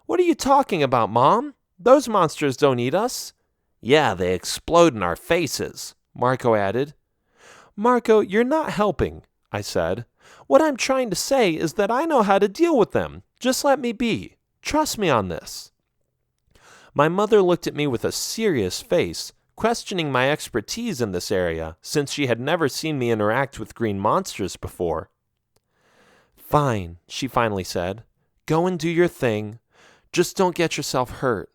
"What are you talking about, Mom? Those monsters don't eat us." "Yeah, they explode in our faces," Marco added. "Marco, you're not helping," I said. "What I'm trying to say is that I know how to deal with them. Just let me be. Trust me on this." My mother looked at me with a serious face, questioning my expertise in this area, since she had never seen me interact with green monsters before. "Fine," she finally said. "Go and do your thing. Just don't get yourself hurt."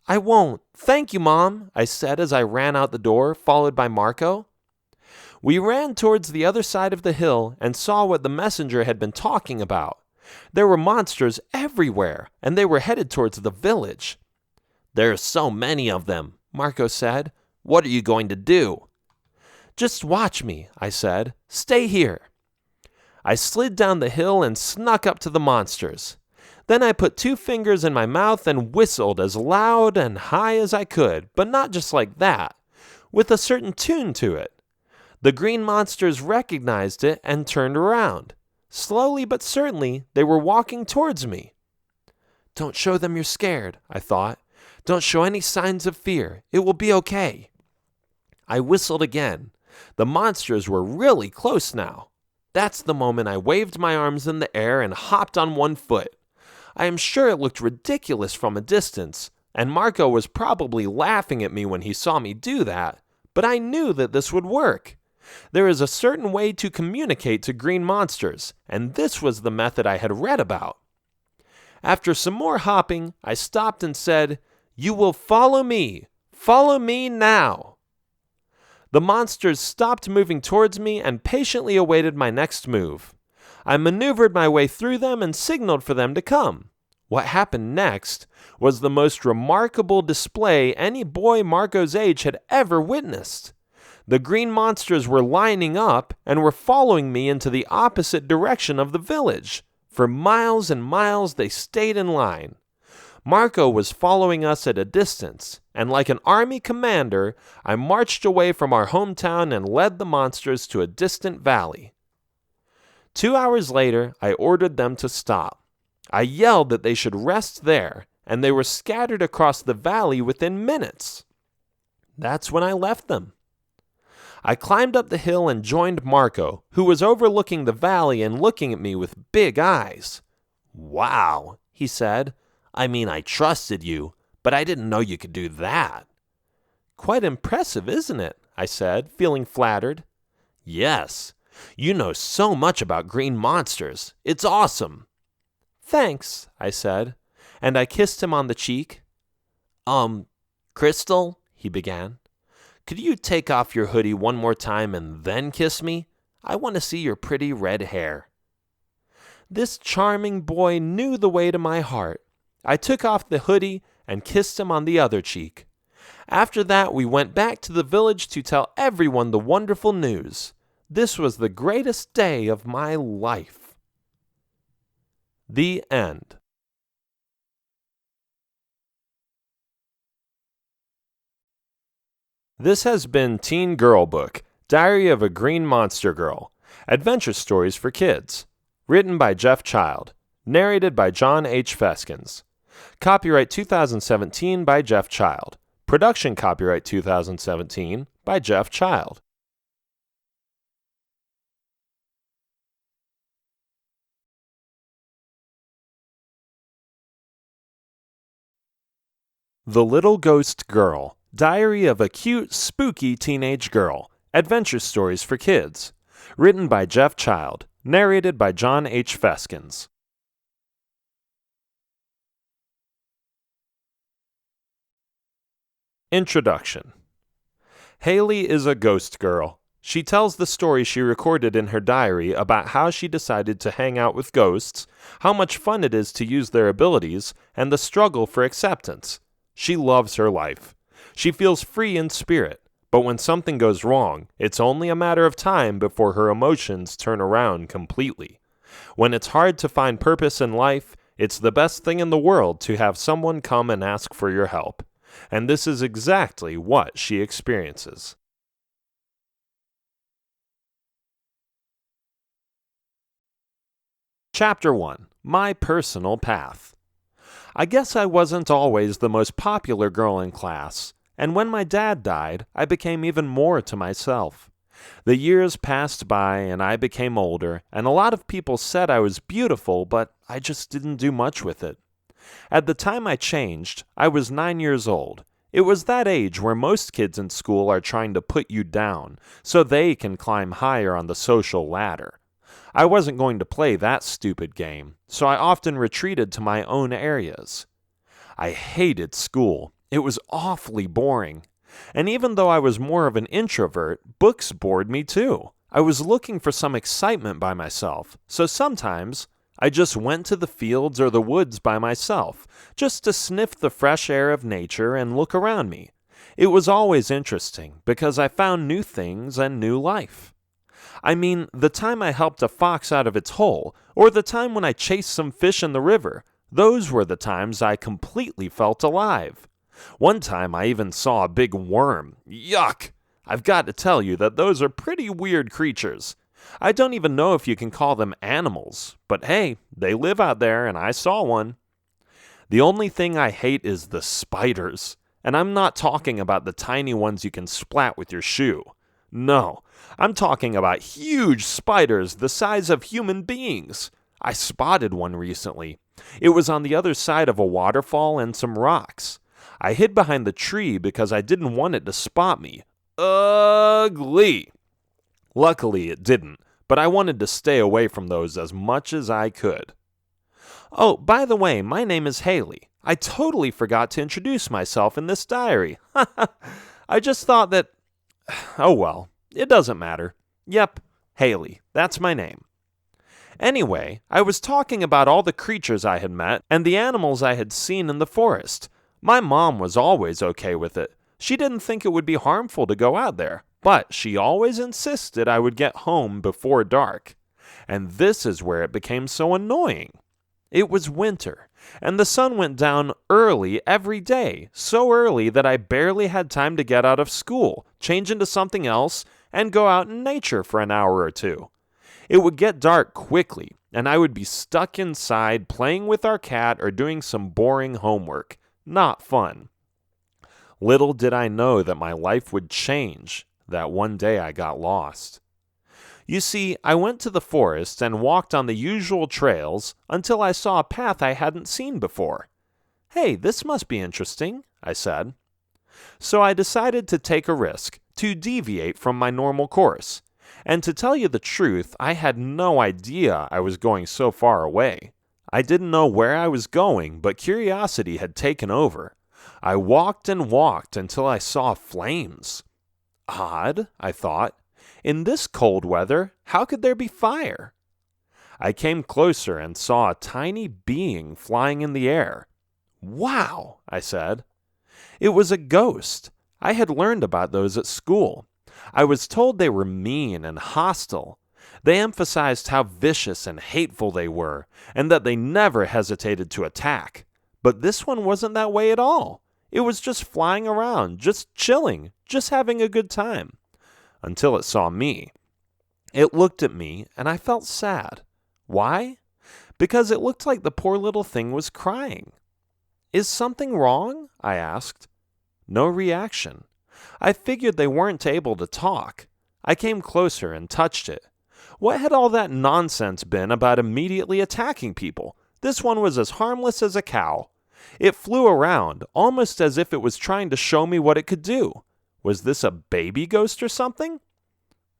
"I won't. Thank you, Mom," I said as I ran out the door, followed by Marco. We ran towards the other side of the hill and saw what the messenger had been talking about. There were monsters everywhere, and they were headed towards the village. "There are so many of them," Marco said. "What are you going to do?" "Just watch me," I said. "Stay here." I slid down the hill and snuck up to the monsters. Then I put 2 fingers in my mouth and whistled as loud and high as I could, but not just like that, with a certain tune to it. The green monsters recognized it and turned around. Slowly but certainly, they were walking towards me. "Don't show them you're scared," I thought. "Don't show any signs of fear. It will be okay." I whistled again. The monsters were really close now. That's the moment I waved my arms in the air and hopped on one foot. I am sure it looked ridiculous from a distance, and Marco was probably laughing at me when he saw me do that, but I knew that this would work. There is a certain way to communicate to green monsters, and this was the method I had read about. After some more hopping, I stopped and said, "You will follow me. Follow me now." The monsters stopped moving towards me and patiently awaited my next move. I maneuvered my way through them and signaled for them to come. What happened next was the most remarkable display any boy Marco's age had ever witnessed. The green monsters were lining up and were following me into the opposite direction of the village. For miles and miles they stayed in line. Marco was following us at a distance, and like an army commander, I marched away from our hometown and led the monsters to a distant valley. 2 hours later, I ordered them to stop. I yelled that they should rest there, and they were scattered across the valley within minutes. That's when I left them. I climbed up the hill and joined Marco, who was overlooking the valley and looking at me with big eyes. "Wow," he said. "I mean, I trusted you, but I didn't know you could do that." "Quite impressive, isn't it?" I said, feeling flattered. "Yes. You know so much about green monsters. It's awesome." "Thanks," I said, and I kissed him on the cheek. Crystal," he began, "could you take off your hoodie one more time and then kiss me? I want to see your pretty red hair." This charming boy knew the way to my heart. I took off the hoodie and kissed him on the other cheek. After that, we went back to the village to tell everyone the wonderful news. This was the greatest day of my life. The end. This has been Teen Girl Book, Diary of a Green Monster Girl, Adventure Stories for Kids, written by Jeff Child, narrated by John H. Feskins. Copyright 2017 by Jeff Child. Production copyright 2017 by Jeff Child. The Little Ghost Girl, Diary of a Cute, Spooky Teenage Girl, Adventure Stories for Kids. Written by Jeff Child, narrated by John H. Feskins. Introduction. Haley is a ghost girl. She tells the story she recorded in her diary about how she decided to hang out with ghosts, how much fun it is to use their abilities, and the struggle for acceptance. She loves her life. She feels free in spirit, but when something goes wrong, it's only a matter of time before her emotions turn around completely. When it's hard to find purpose in life, it's the best thing in the world to have someone come and ask for your help. And this is exactly what she experiences. Chapter 1. My Personal Path. I guess I wasn't always the most popular girl in class, and when my dad died, I became even more to myself. The years passed by and I became older, and a lot of people said I was beautiful, but I just didn't do much with it. At the time I changed, I was 9 years old. It was that age where most kids in school are trying to put you down so they can climb higher on the social ladder. I wasn't going to play that stupid game, so I often retreated to my own areas. I hated school. It was awfully boring. And even though I was more of an introvert, books bored me too. I was looking for some excitement by myself, so sometimes I just went to the fields or the woods by myself, just to sniff the fresh air of nature and look around me. It was always interesting, because I found new things and new life. I mean, the time I helped a fox out of its hole, or the time when I chased some fish in the river, those were the times I completely felt alive. One time I even saw a big worm. Yuck! I've got to tell you that those are pretty weird creatures. I don't even know if you can call them animals, but hey, they live out there and I saw one. The only thing I hate is the spiders, and I'm not talking about the tiny ones you can splat with your shoe. No, I'm talking about huge spiders the size of human beings. I spotted one recently. It was on the other side of a waterfall and some rocks. I hid behind the tree because I didn't want it to spot me. Ugly! Luckily, it didn't, but I wanted to stay away from those as much as I could. Oh, by the way, my name is Haley. I totally forgot to introduce myself in this diary. I just thought that... Oh well, it doesn't matter. Yep, Haley, that's my name. Anyway, I was talking about all the creatures I had met and the animals I had seen in the forest. My mom was always okay with it. She didn't think it would be harmful to go out there, but she always insisted I would get home before dark. And this is where it became so annoying. It was winter, and the sun went down early every day, so early that I barely had time to get out of school, change into something else, and go out in nature for an hour or two. It would get dark quickly, and I would be stuck inside playing with our cat or doing some boring homework. Not fun. Little did I know that my life would change, that one day I got lost. You see, I went to the forest and walked on the usual trails until I saw a path I hadn't seen before. Hey, this must be interesting, I said. So I decided to take a risk, to deviate from my normal course. And to tell you the truth, I had no idea I was going so far away. I didn't know where I was going, but curiosity had taken over. I walked and walked until I saw flames. Odd, I thought. In this cold weather, how could there be fire? I came closer and saw a tiny being flying in the air. Wow, I said. It was a ghost. I had learned about those at school. I was told they were mean and hostile. They emphasized how vicious and hateful they were, and that they never hesitated to attack. But this one wasn't that way at all. It was just flying around, just chilling, just having a good time. Until it saw me. It looked at me, and I felt sad. Why? Because it looked like the poor little thing was crying. Is something wrong? I asked. No reaction. I figured they weren't able to talk. I came closer and touched it. What had all that nonsense been about immediately attacking people? This one was as harmless as a cow. It flew around, almost as if it was trying to show me what it could do. Was this a baby ghost or something?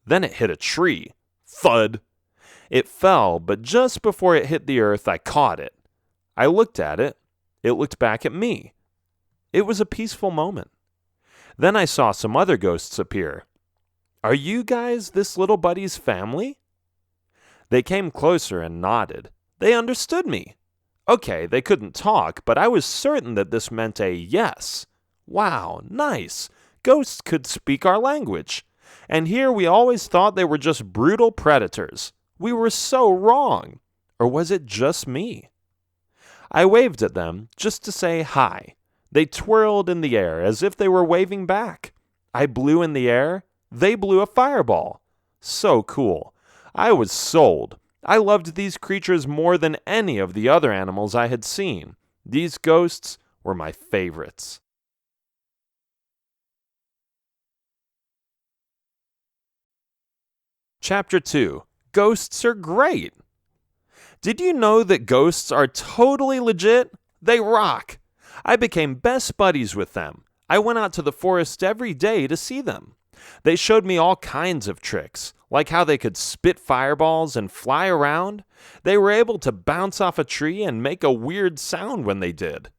Then it hit a tree. Thud! It fell, but just before it hit the earth, I caught it. I looked at it. It looked back at me. It was a peaceful moment. Then I saw some other ghosts appear. Are you guys this little buddy's family? They came closer and nodded. They understood me. Okay, they couldn't talk, but I was certain that this meant a yes. Wow, nice. Ghosts could speak our language. And here we always thought they were just brutal predators. We were so wrong. Or was it just me? I waved at them just to say hi. They twirled in the air as if they were waving back. I blew in the air. They blew a fireball. So cool. I was sold. I loved these creatures more than any of the other animals I had seen. These ghosts were my favorites. Chapter 2. Ghosts are great. Did you know that ghosts are totally legit? They rock. I became best buddies with them. I went out to the forest every day to see them. They showed me all kinds of tricks, like how they could spit fireballs and fly around. They were able to bounce off a tree and make a weird sound when they did.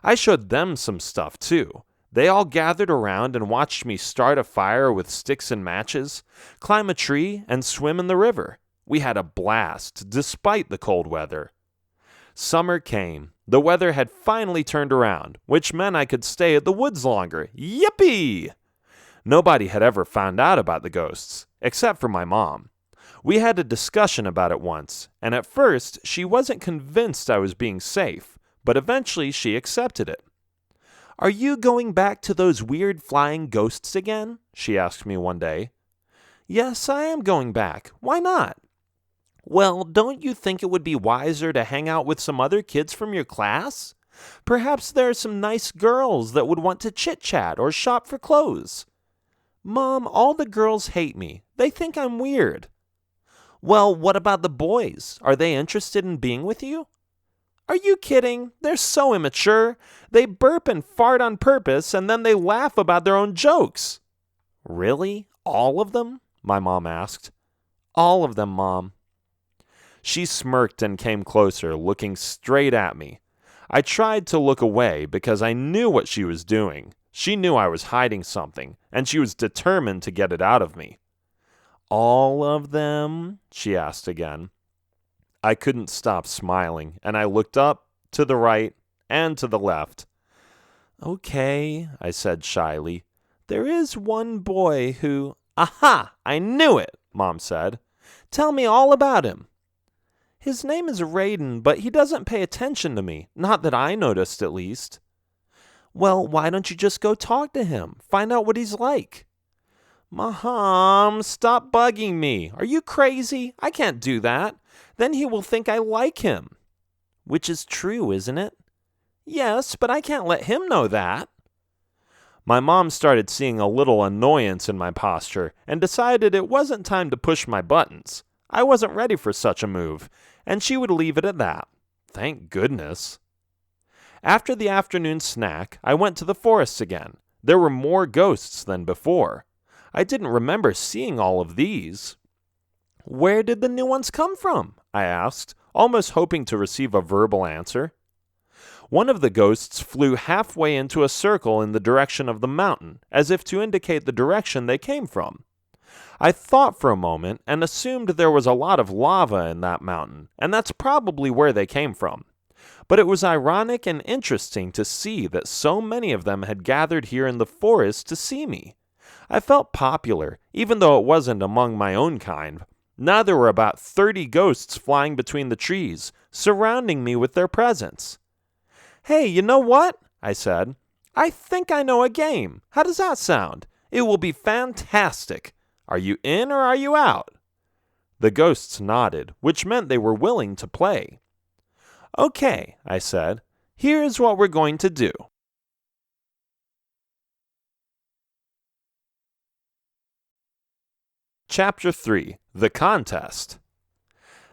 I showed them some stuff too. They all gathered around and watched me start a fire with sticks and matches, climb a tree, and swim in the river. We had a blast, despite the cold weather. Summer came. The weather had finally turned around, which meant I could stay at the woods longer. Yippee! Nobody had ever found out about the ghosts, except for my mom. We had a discussion about it once, and at first she wasn't convinced I was being safe, but eventually she accepted it. Are you going back to those weird flying ghosts again? She asked me one day. Yes, I am going back. Why not? Well, don't you think it would be wiser to hang out with some other kids from your class? Perhaps there are some nice girls that would want to chit-chat or shop for clothes. Mom, all the girls hate me. They think I'm weird. Well, what about the boys? Are they interested in being with you? Are you kidding? They're so immature. They burp and fart on purpose, and then they laugh about their own jokes. Really? All of them? My mom asked. All of them, Mom. She smirked and came closer, looking straight at me. I tried to look away because I knew what she was doing. She knew I was hiding something, and she was determined to get it out of me. All of them? She asked again. I couldn't stop smiling, and I looked up, to the right, and to the left. Okay, I said shyly. There is one boy who... Aha! I knew it, Mom said. Tell me all about him. His name is Raiden, but he doesn't pay attention to me. Not that I noticed, at least. Well, why don't you just go talk to him? Find out what he's like. Mom, stop bugging me. Are you crazy? I can't do that. Then he will think I like him. Which is true, isn't it? Yes, but I can't let him know that. My mom started seeing a little annoyance in my posture and decided it wasn't time to push my buttons. I wasn't ready for such a move, and she would leave it at that. Thank goodness. After the afternoon snack, I went to the forest again. There were more ghosts than before. I didn't remember seeing all of these. Where did the new ones come from? I asked, almost hoping to receive a verbal answer. One of the ghosts flew halfway into a circle in the direction of the mountain, as if to indicate the direction they came from. I thought for a moment and assumed there was a lot of lava in that mountain, and that's probably where they came from. But it was ironic and interesting to see that so many of them had gathered here in the forest to see me. I felt popular, even though it wasn't among my own kind. Now there were about 30 ghosts flying between the trees, surrounding me with their presence. Hey, you know what? I said. I think I know a game. How does that sound? It will be fantastic. Are you in or are you out? The ghosts nodded, which meant they were willing to play. Okay, I said. Here's what we're going to do. Chapter 3. The Contest.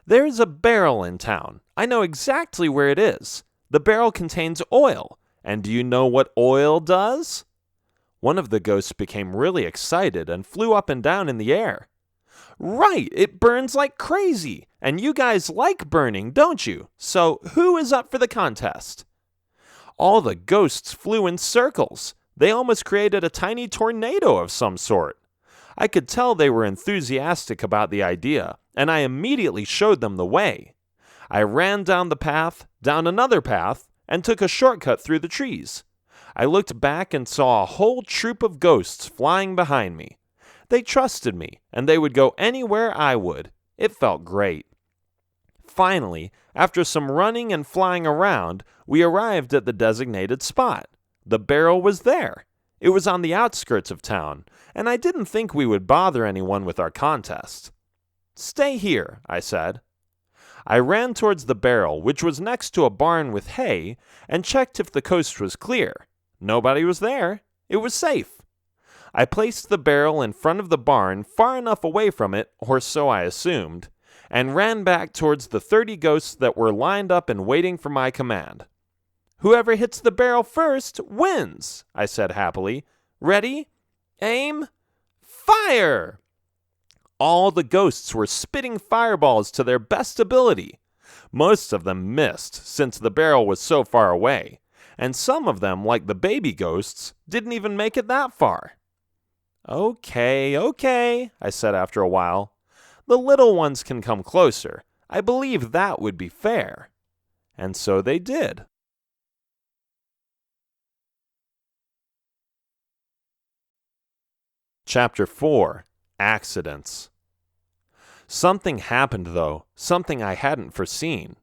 There's a barrel in town. I know exactly where it is. The barrel contains oil. And do you know what oil does?" One of the ghosts became really excited and flew up and down in the air. "Right, it burns like crazy. And you guys like burning, don't you? So who is up for the contest?" All the ghosts flew in circles. They almost created a tiny tornado of some sort. I could tell they were enthusiastic about the idea, and I immediately showed them the way. I ran down the path, down another path, and took a shortcut through the trees. I looked back and saw a whole troop of ghosts flying behind me. They trusted me, and they would go anywhere I would. It felt great. Finally, after some running and flying around, we arrived at the designated spot. The barrel was there. It was on the outskirts of town, and I didn't think we would bother anyone with our contest. "Stay here," I said. I ran towards the barrel, which was next to a barn with hay, and checked if the coast was clear. Nobody was there. It was safe. I placed the barrel in front of the barn, far enough away from it, or so I assumed, and ran back towards the 30 ghosts that were lined up and waiting for my command. "Whoever hits the barrel first wins," I said happily. "Ready? Aim! Fire!" All the ghosts were spitting fireballs to their best ability. Most of them missed, since the barrel was so far away, and some of them, like the baby ghosts, didn't even make it that far. Okay, I said after a while. "The little ones can come closer. I believe that would be fair." And so they did. Chapter 4. Accidents. Something happened, though, something I hadn't foreseen.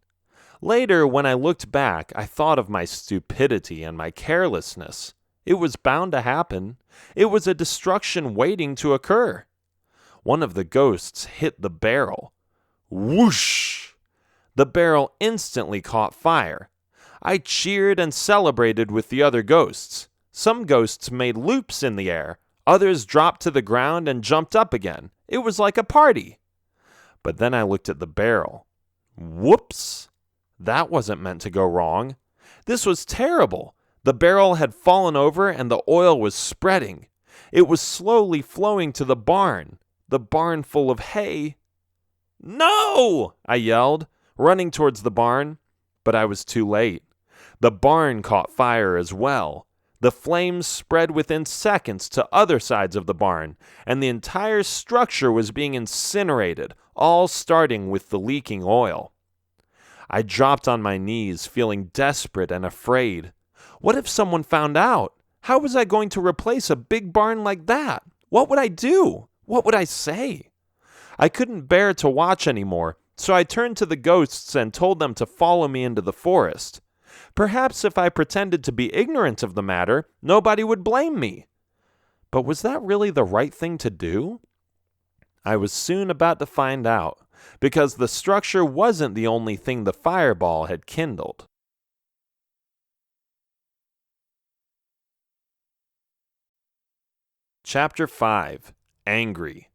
Later, when I looked back, I thought of my stupidity and my carelessness. It was bound to happen. It was a destruction waiting to occur. One of the ghosts hit the barrel. Whoosh! The barrel instantly caught fire. I cheered and celebrated with the other ghosts. Some ghosts made loops in the air. Others dropped to the ground and jumped up again. It was like a party. But then I looked at the barrel. Whoops! That wasn't meant to go wrong. This was terrible. The barrel had fallen over and the oil was spreading. It was slowly flowing to the barn full of hay. "No!" I yelled, running towards the barn. But I was too late. The barn caught fire as well. The flames spread within seconds to other sides of the barn, and the entire structure was being incinerated, all starting with the leaking oil. I dropped on my knees, feeling desperate and afraid. What if someone found out? How was I going to replace a big barn like that? What would I do? What would I say? I couldn't bear to watch anymore, so I turned to the ghosts and told them to follow me into the forest. Perhaps if I pretended to be ignorant of the matter, nobody would blame me. But was that really the right thing to do? I was soon about to find out, because the structure wasn't the only thing the fireball had kindled. Chapter 5. Angry.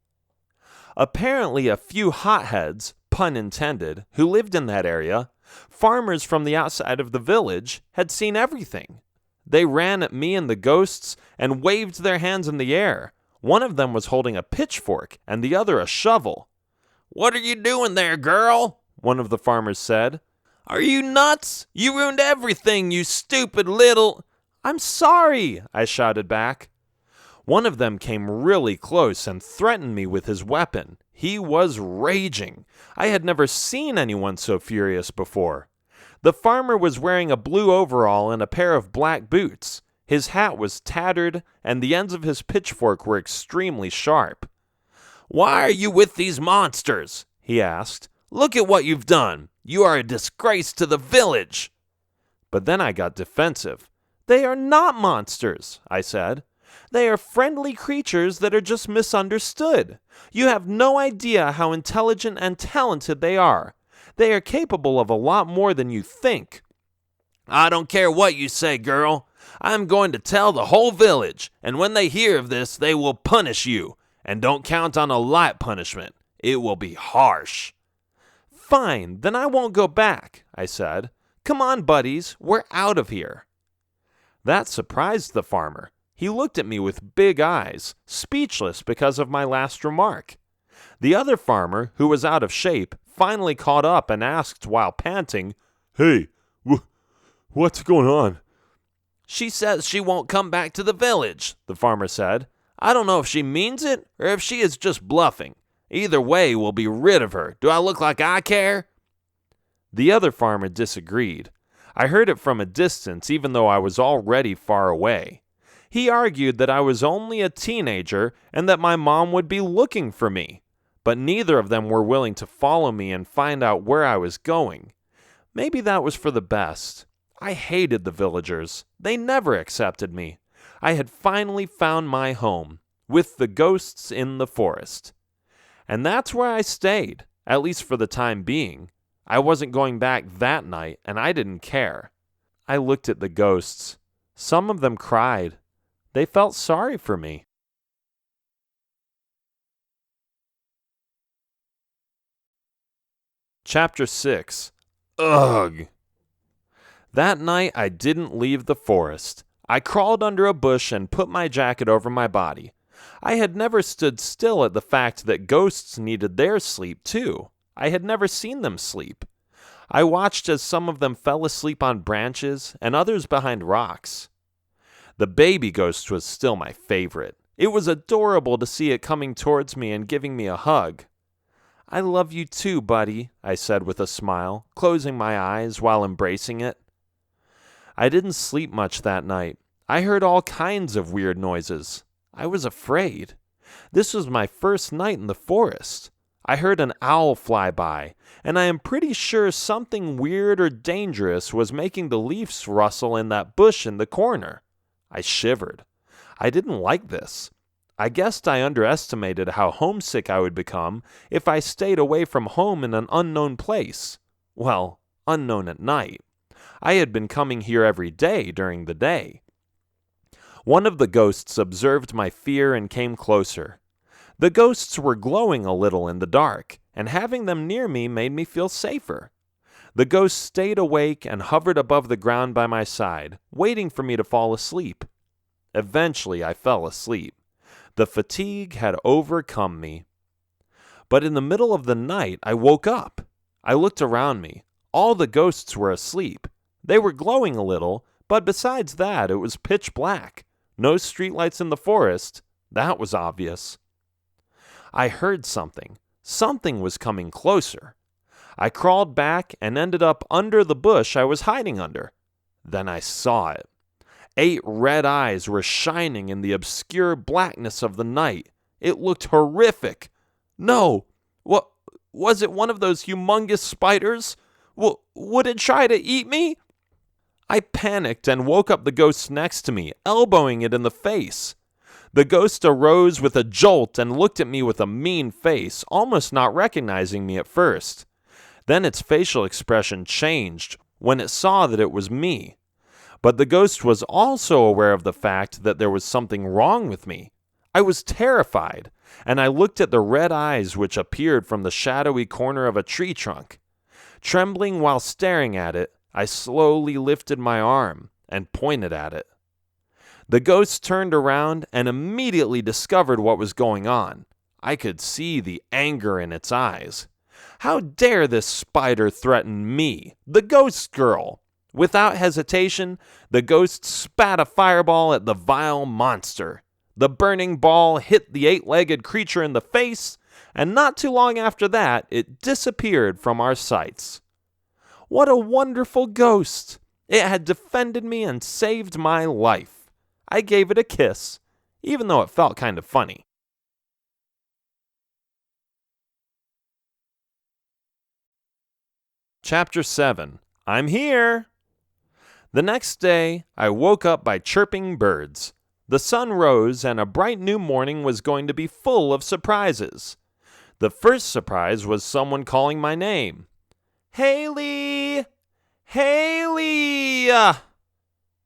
Apparently a few hotheads, pun intended, who lived in that area, farmers from the outside of the village, had seen everything. They ran at me and the ghosts and waved their hands in the air. One of them was holding a pitchfork and the other a shovel. "What are you doing there, girl?" one of the farmers said. "Are you nuts? You ruined everything, you stupid little—" "I'm sorry," I shouted back. One of them came really close and threatened me with his weapon. He was raging. I had never seen anyone so furious before. The farmer was wearing a blue overall and a pair of black boots. His hat was tattered, and the ends of his pitchfork were extremely sharp. "Why are you with these monsters?" he asked. "Look at what you've done. You are a disgrace to the village." But then I got defensive. "They are not monsters," I said. "They are friendly creatures that are just misunderstood. You have no idea how intelligent and talented they are. They are capable of a lot more than you think." "I don't care what you say, girl. I'm going to tell the whole village, and when they hear of this, they will punish you. And don't count on a light punishment. It will be harsh." "Fine, then I won't go back," I said. Come on, buddies, we're out of here." That surprised the farmer. He looked at me with big eyes, speechless because of my last remark. The other farmer, who was out of shape, finally caught up and asked while panting, "Hey, what's going on?" "She says she won't come back to the village," the farmer said. "I don't know if she means it or if she is just bluffing. Either way, we'll be rid of her. Do I look like I care?" The other farmer disagreed. I heard it from a distance even though I was already far away. He argued that I was only a teenager and that my mom would be looking for me, but neither of them were willing to follow me and find out where I was going. Maybe that was for the best. I hated the villagers. They never accepted me. I had finally found my home, with the ghosts in the forest. And that's where I stayed, at least for the time being. I wasn't going back that night, and I didn't care. I looked at the ghosts. Some of them cried. They felt sorry for me. Chapter 6. Ugh! That night I didn't leave the forest. I crawled under a bush and put my jacket over my body. I had never stood still at the fact that ghosts needed their sleep too. I had never seen them sleep. I watched as some of them fell asleep on branches and others behind rocks. The baby ghost was still my favorite. It was adorable to see it coming towards me and giving me a hug. "I love you too, buddy," I said with a smile, closing my eyes while embracing it. I didn't sleep much that night. I heard all kinds of weird noises. I was afraid. This was my first night in the forest. I heard an owl fly by, and I am pretty sure something weird or dangerous was making the leaves rustle in that bush in the corner. I shivered. I didn't like this. I guessed I underestimated how homesick I would become if I stayed away from home in an unknown place. Well, unknown at night. I had been coming here every day during the day. One of the ghosts observed my fear and came closer. The ghosts were glowing a little in the dark, and having them near me made me feel safer. The ghost stayed awake and hovered above the ground by my side, waiting for me to fall asleep. Eventually, I fell asleep. The fatigue had overcome me. But in the middle of the night, I woke up. I looked around me. All the ghosts were asleep. They were glowing a little, but besides that, it was pitch black. No streetlights in the forest. That was obvious. I heard something. Something was coming closer. I crawled back and ended up under the bush I was hiding under. Then I saw it. 8 red eyes were shining in the obscure blackness of the night. It looked horrific. No! What? Was it one of those humongous spiders? Would it try to eat me? I panicked and woke up the ghost next to me, elbowing it in the face. The ghost arose with a jolt and looked at me with a mean face, almost not recognizing me at first. Then its facial expression changed when it saw that it was me. But the ghost was also aware of the fact that there was something wrong with me. I was terrified, and I looked at the red eyes which appeared from the shadowy corner of a tree trunk. Trembling while staring at it, I slowly lifted my arm and pointed at it. The ghost turned around and immediately discovered what was going on. I could see the anger in its eyes. How dare this spider threaten me, the ghost girl? Without hesitation, the ghost spat a fireball at the vile monster. The burning ball hit the 8-legged creature in the face, and not too long after that, it disappeared from our sights. What a wonderful ghost! It had defended me and saved my life. I gave it a kiss, even though it felt kind of funny. Chapter 7. I'm here! The next day, I woke up by chirping birds. The sun rose, and a bright new morning was going to be full of surprises. The first surprise was someone calling my name. Haley! Haley!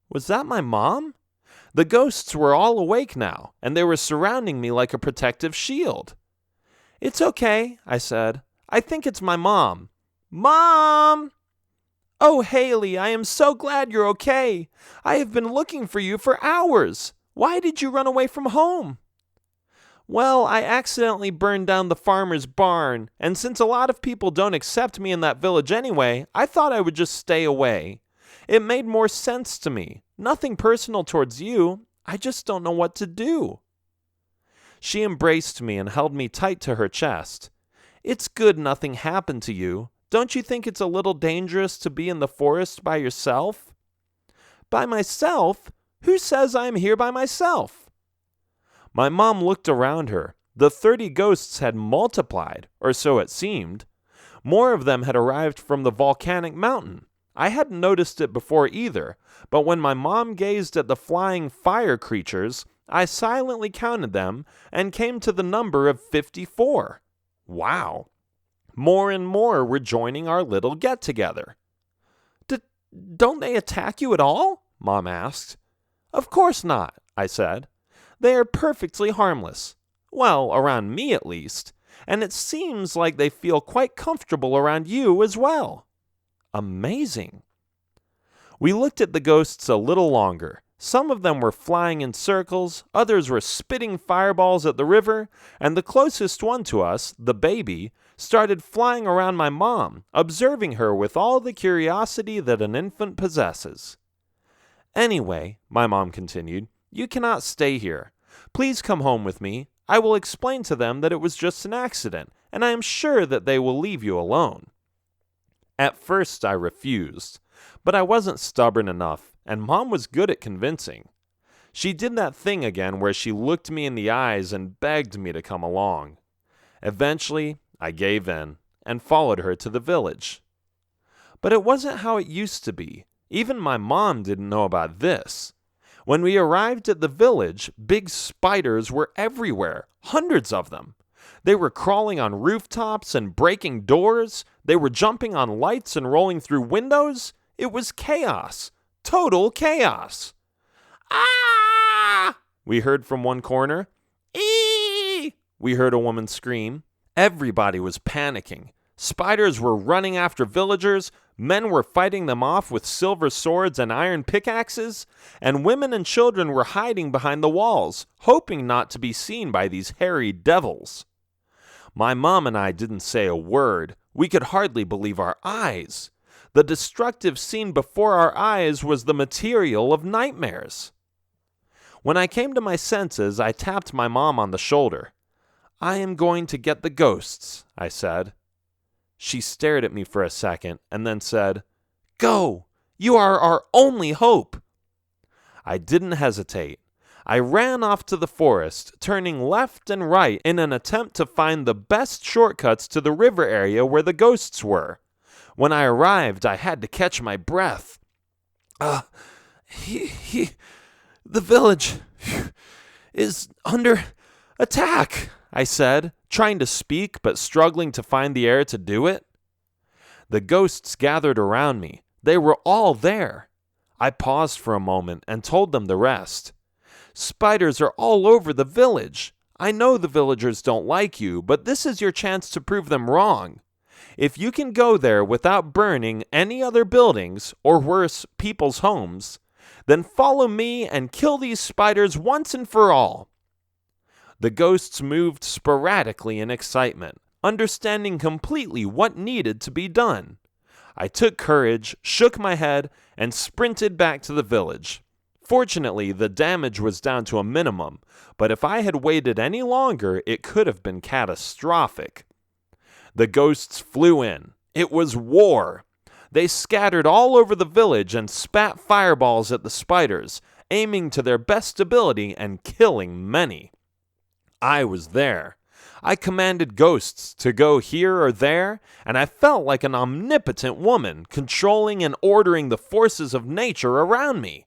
Was that my mom? The ghosts were all awake now, and they were surrounding me like a protective shield. It's okay, I said. I think it's my mom. Mom! "Oh, Haley, I am so glad you're okay. I have been looking for you for hours. Why did you run away from home?" "Well, I accidentally burned down the farmer's barn, and since a lot of people don't accept me in that village anyway, I thought I would just stay away. It made more sense to me. Nothing personal towards you. I just don't know what to do." She embraced me and held me tight to her chest. "It's good nothing happened to you. Don't you think it's a little dangerous to be in the forest by yourself?" "By myself? Who says I am here by myself?" My mom looked around her. The 30 ghosts had multiplied, or so it seemed. More of them had arrived from the volcanic mountain. I hadn't noticed it before either, but when my mom gazed at the flying fire creatures, I silently counted them and came to the number of 54. Wow! More and more were joining our little get-together. "Don't they attack you at all?" Mom asked. "Of course not," I said. "They are perfectly harmless. Well, around me at least. And it seems like they feel quite comfortable around you as well." Amazing. We looked at the ghosts a little longer. Some of them were flying in circles, others were spitting fireballs at the river, and the closest one to us, the baby, started flying around my mom, observing her with all the curiosity that an infant possesses. "Anyway," my mom continued, "you cannot stay here. Please come home with me. I will explain to them that it was just an accident, and I am sure that they will leave you alone." At first I refused, but I wasn't stubborn enough, and Mom was good at convincing. She did that thing again where she looked me in the eyes and begged me to come along. Eventually, I gave in and followed her to the village. But it wasn't how it used to be. Even my mom didn't know about this. When we arrived at the village, big spiders were everywhere, hundreds of them. They were crawling on rooftops and breaking doors. They were jumping on lights and rolling through windows. It was chaos. Total chaos. "Ah!" we heard from one corner. "Eee!" we heard a woman scream. Everybody was panicking. Spiders were running after villagers, men were fighting them off with silver swords and iron pickaxes, and women and children were hiding behind the walls, hoping not to be seen by these hairy devils. My mom and I didn't say a word. We could hardly believe our eyes. The destructive scene before our eyes was the material of nightmares. When I came to my senses, I tapped my mom on the shoulder. "I am going to get the ghosts," I said. She stared at me for a second and then said, "Go! You are our only hope!" I didn't hesitate. I ran off to the forest, turning left and right in an attempt to find the best shortcuts to the river area where the ghosts were. When I arrived, I had to catch my breath. The village is under attack," I said, trying to speak but struggling to find the air to do it. The ghosts gathered around me. They were all there. I paused for a moment and told them the rest. "Spiders are all over the village. I know the villagers don't like you, but this is your chance to prove them wrong. If you can go there without burning any other buildings, or worse, people's homes, then follow me and kill these spiders once and for all." The ghosts moved sporadically in excitement, understanding completely what needed to be done. I took courage, shook my head, and sprinted back to the village. Fortunately, the damage was down to a minimum, but if I had waited any longer, it could have been catastrophic. The ghosts flew in. It was war. They scattered all over the village and spat fireballs at the spiders, aiming to their best ability and killing many. I was there. I commanded ghosts to go here or there, and I felt like an omnipotent woman, controlling and ordering the forces of nature around me.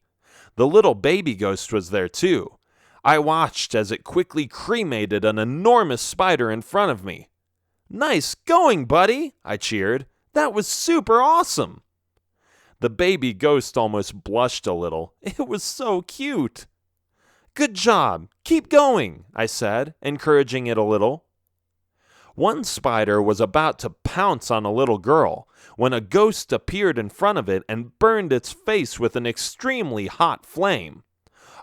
The little baby ghost was there too. I watched as it quickly cremated an enormous spider in front of me. "Nice going, buddy," I cheered. "That was super awesome." The baby ghost almost blushed a little. It was so cute. "Good job. Keep going," I said, encouraging it a little. One spider was about to pounce on a little girl when a ghost appeared in front of it and burned its face with an extremely hot flame.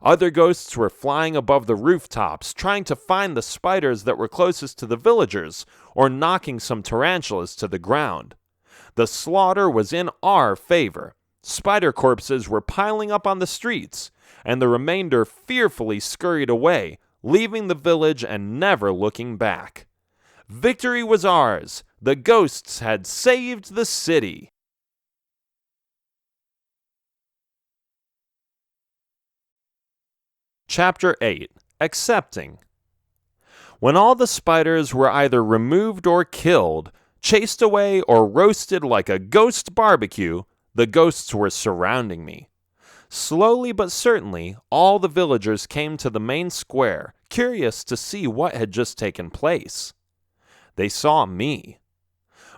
Other ghosts were flying above the rooftops, trying to find the spiders that were closest to the villagers, or knocking some tarantulas to the ground. The slaughter was in our favor. Spider corpses were piling up on the streets, and the remainder fearfully scurried away, leaving the village and never looking back. Victory was ours. The ghosts had saved the city. Chapter 8. Accepting. When all the spiders were either removed or killed, chased away or roasted like a ghost barbecue, the ghosts were surrounding me. Slowly but certainly, all the villagers came to the main square, curious to see what had just taken place. They saw me.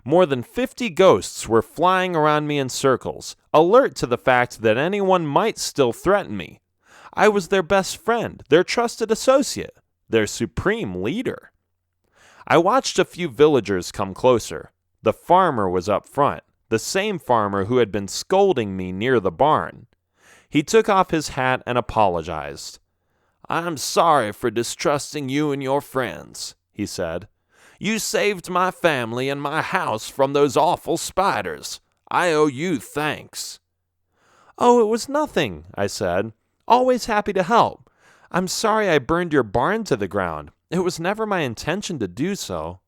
More than 50 ghosts were flying around me in circles, alert to the fact that anyone might still threaten me. I was their best friend, their trusted associate, their supreme leader. I watched a few villagers come closer. The farmer was up front, the same farmer who had been scolding me near the barn. He took off his hat and apologized. "I'm sorry for distrusting you and your friends," he said. "You saved my family and my house from those awful spiders. I owe you thanks." "Oh, it was nothing," I said. "Always happy to help. I'm sorry I burned your barn to the ground. It was never my intention to do so."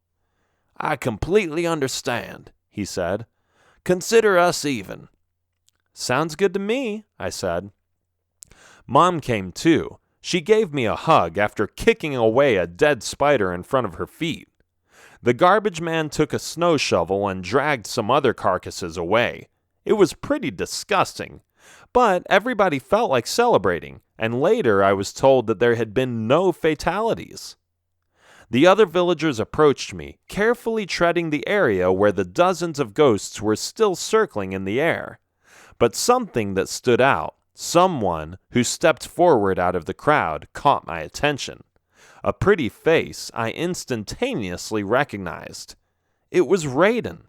"I completely understand," he said. "Consider us even." "Sounds good to me," I said. Mom came too. She gave me a hug after kicking away a dead spider in front of her feet. The garbage man took a snow shovel and dragged some other carcasses away. It was pretty disgusting. But everybody felt like celebrating, and later I was told that there had been no fatalities. The other villagers approached me, carefully treading the area where the dozens of ghosts were still circling in the air. But something that stood out, someone who stepped forward out of the crowd, caught my attention. A pretty face I instantaneously recognized. It was Raiden.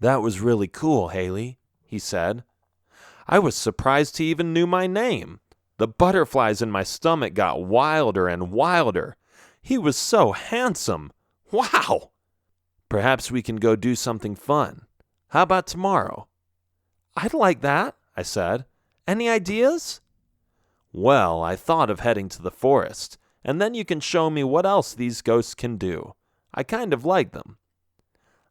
"That was really cool, Haley," he said. I was surprised he even knew my name. The butterflies in my stomach got wilder and wilder. He was so handsome. Wow! "Perhaps we can go do something fun. How about tomorrow?" "I'd like that," I said. "Any ideas?" "Well, I thought of heading to the forest, and then you can show me what else these ghosts can do. I kind of like them."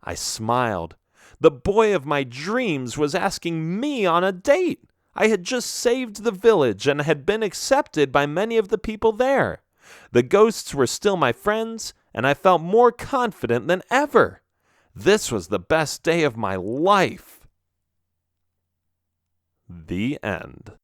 I smiled. The boy of my dreams was asking me on a date. I had just saved the village and had been accepted by many of the people there. The ghosts were still my friends, and I felt more confident than ever. This was the best day of my life. The end.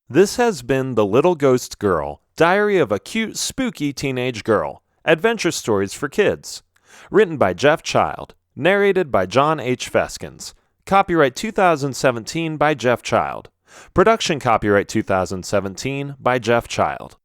This has been The Little Ghost Girl, Diary of a Cute, Spooky Teenage Girl, Adventure Stories for Kids. Written by Jeff Child. Narrated by John H. Feskins. Copyright 2017 by Jeff Child. Production copyright 2017 by Jeff Child.